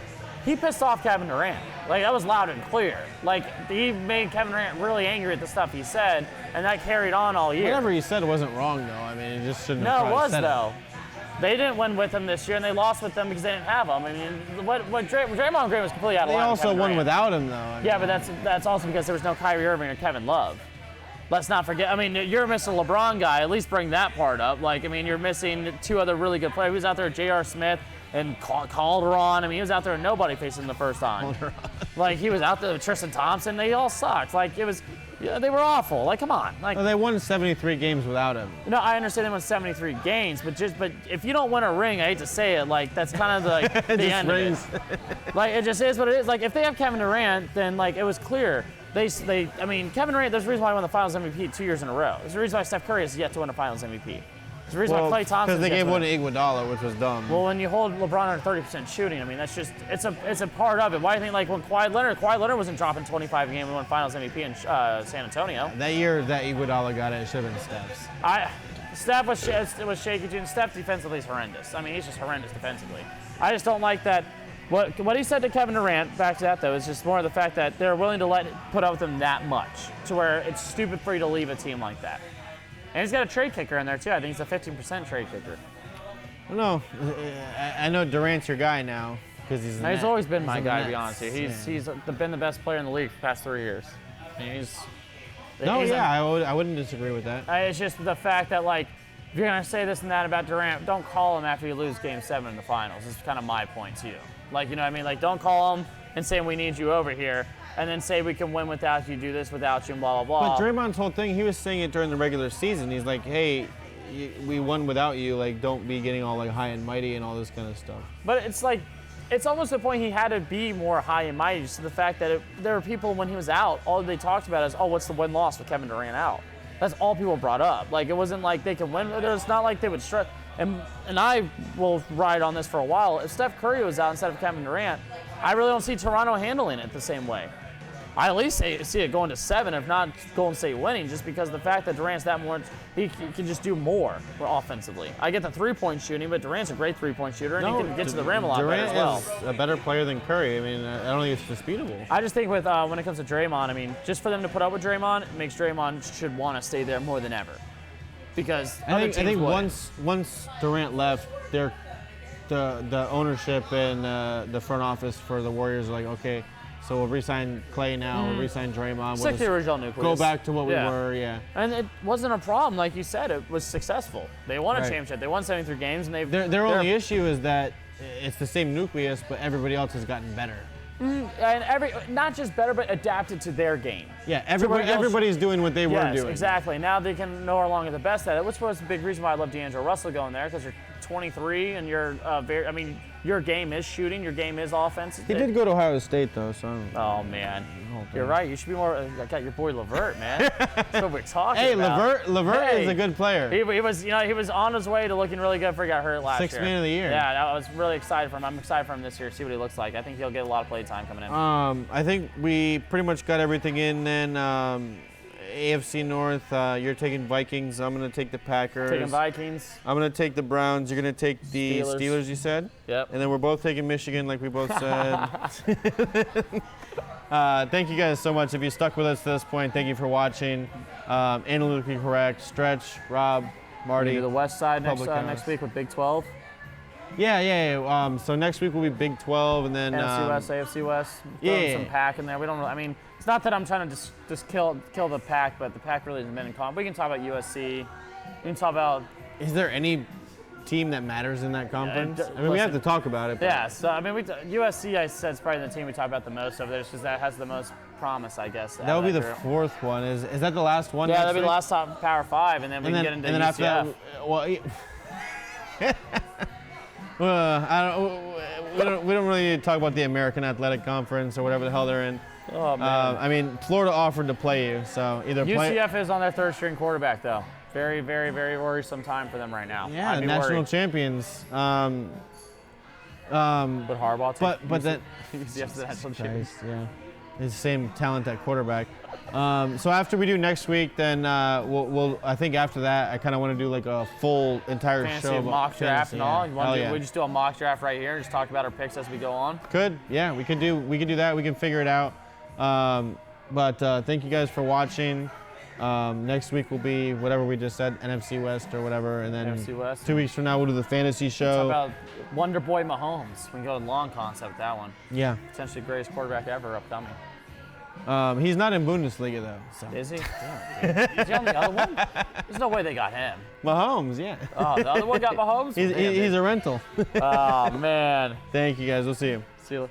He pissed off Kevin Durant. Like, that was loud and clear. Like, he made Kevin Durant really angry at the stuff he said, and that carried on all year. Whatever he said wasn't wrong, though. I mean, it just shouldn't have No, it was, said though. They didn't win with him this year, and they lost with them because they didn't have him. I mean, Draymond Green was completely out of line. They also won without him, though. Yeah, but that's also because there was no Kyrie Irving or Kevin Love. Let's not forget. I mean, you're missing a LeBron guy. At least bring that part up. Like, I mean, you're missing two other really good players. He was out there, J.R. Smith and Calderon. I mean, he was out there and nobody facing the first time. Like, he was out there with Tristan Thompson. They all sucked. Like, it was, they were awful. Like, come on. Like, well, they won 73 games without him. No, I understand they won 73 games, but if you don't win a ring, I hate to say it, like, that's kind of like the end of it. Like, it just is what it is. Like, if they have Kevin Durant, then, like, it was clear. I mean, Kevin Durant, there's a reason why he won the Finals MVP 2 years in a row. There's a reason why Steph Curry has yet to win a Finals MVP. There's a reason why Klay Thompson. Because they gave one to Iguodala, which was dumb. Well, when you hold LeBron under 30% shooting, I mean, that's just it's a part of it. Why do you think like when Kawhi Leonard wasn't dropping 25 a game and won Finals MVP in San Antonio? That year that Iguodala got it should have been Steph's. Steph was shaky too, and Steph defensively is horrendous. I mean, he's just horrendous defensively. I just don't like that. What he said to Kevin Durant, back to that though, is just more of the fact that they're willing to put up with him that much, to where it's stupid for you to leave a team like that. And he's got a trade kicker in there too. I think he's a 15% trade kicker. No, I know Durant's your guy now because he's always been my guy. To be honest with you, he's been the best player in the league for the past 3 years. I mean, I wouldn't disagree with that. It's just the fact that like, if you're gonna say this and that about Durant, don't call him after you lose Game 7 in the finals. It's kind of my point to you. Like, you know what I mean? Like, don't call him and say we need you over here, and then say we can win without you, do this without you, and blah, blah, blah. But Draymond's whole thing, he was saying it during the regular season. He's like, hey, we won without you. Like, don't be getting all like high and mighty and all this kind of stuff. But it's like, it's almost the point he had to be more high and mighty, just to the fact that there were people when he was out, all they talked about is, oh, what's the win-loss with Kevin Durant out? That's all people brought up. Like, it wasn't like they could win. It's not like they would stress. And I will ride on this for a while. If Steph Curry was out instead of Kevin Durant, I really don't see Toronto handling it the same way. I at least see it going to 7, if not Golden State winning, just because of the fact that Durant's that more, he can just do more offensively. I get the three-point shooting, but Durant's a great three-point shooter, and he can get to the rim a lot better as well. Durant is a better player than Curry. I mean, I don't think it's disputable. I just think with when it comes to Draymond, I mean, just for them to put up with Draymond, it makes Draymond should want to stay there more than ever. Because I think once Durant left, the ownership and the front office for the Warriors are like, okay, so we'll re-sign Klay now, we'll re-sign Draymond. It's like the original nucleus. Go back to what we were, And it wasn't a problem, like you said. It was successful. They won a championship. They won 73 games, and their only issue is that it's the same nucleus, but everybody else has gotten better. And not just better, but adapted to their game. Yeah, everybody's doing what they were doing. Exactly. Now they can no longer the best at it, which was the big reason why I love D'Angelo Russell going there, because you're 23 and you're I mean, your game is shooting, your game is offense. He did go to Ohio State though, so. Oh man, you're right. You should be more. I got your boy Levert, man. That's what we're talking about. Hey, Levert is a good player. He was, he was on his way to looking really good before he got hurt last year. 6th man of the year. Yeah, I was really excited for him. I'm excited for him this year. See what he looks like. I think he'll get a lot of play time coming in. I think we pretty much got everything in. Then AFC North, you're taking Vikings. I'm gonna take the Packers. Taking Vikings. I'm gonna take the Browns. You're gonna take the Steelers. You said. Yep. And then we're both taking Michigan, like we both said. Thank you guys so much. If you stuck with us to this point, thank you for watching. Analytically Correct. Stretch, Rob, Marty. Do the West Side next week with Big 12. Yeah. So next week will be Big 12, and then NFC West, AFC West. Throw some pack in there. We don't. I mean, it's not that I'm trying to just kill the pack, but the pack really hasn't been in comp. We can talk about USC. We can talk about. Is there any team that matters in that conference? I mean, we have to talk about it. But. Yeah. So I mean, USC, I said, is probably the team we talk about the most over there, because that has the most promise, I guess. That would be the fourth one. Is that the last one? Yeah, that'll be the last top Power 5, and then we can get into UCF. After that, well, we don't really need to talk about the American Athletic Conference or whatever the hell they're in. Oh man. I mean, Florida offered to play you, so either UCF is on their third string quarterback though. Very, very, very worrisome time for them right now. Yeah, national champions. But Harbaugh. But that. UCF's the national champions. Yeah, it's the same talent at quarterback. So after we do next week, then we'll I think after that I kind of want to do like a full entire show mock draft and all. Yeah. We just do a mock draft right here. Just talk about our picks as we go on. Yeah, we could do that. We can figure it out. But thank you guys for watching. Next week will be whatever we just said, NFC West or whatever, and then NFC West. 2 weeks from now we'll do the fantasy show. Talk about Wonder Boy Mahomes. We can go to long concept with that one. Yeah. Potentially greatest quarterback ever upcoming. He's not in Bundesliga though. So. Is he? Damn, is he on the other one? There's no way they got him. Mahomes, yeah. Oh, the other one got Mahomes? He's a rental. Oh man. Thank you guys. We'll see you. See you.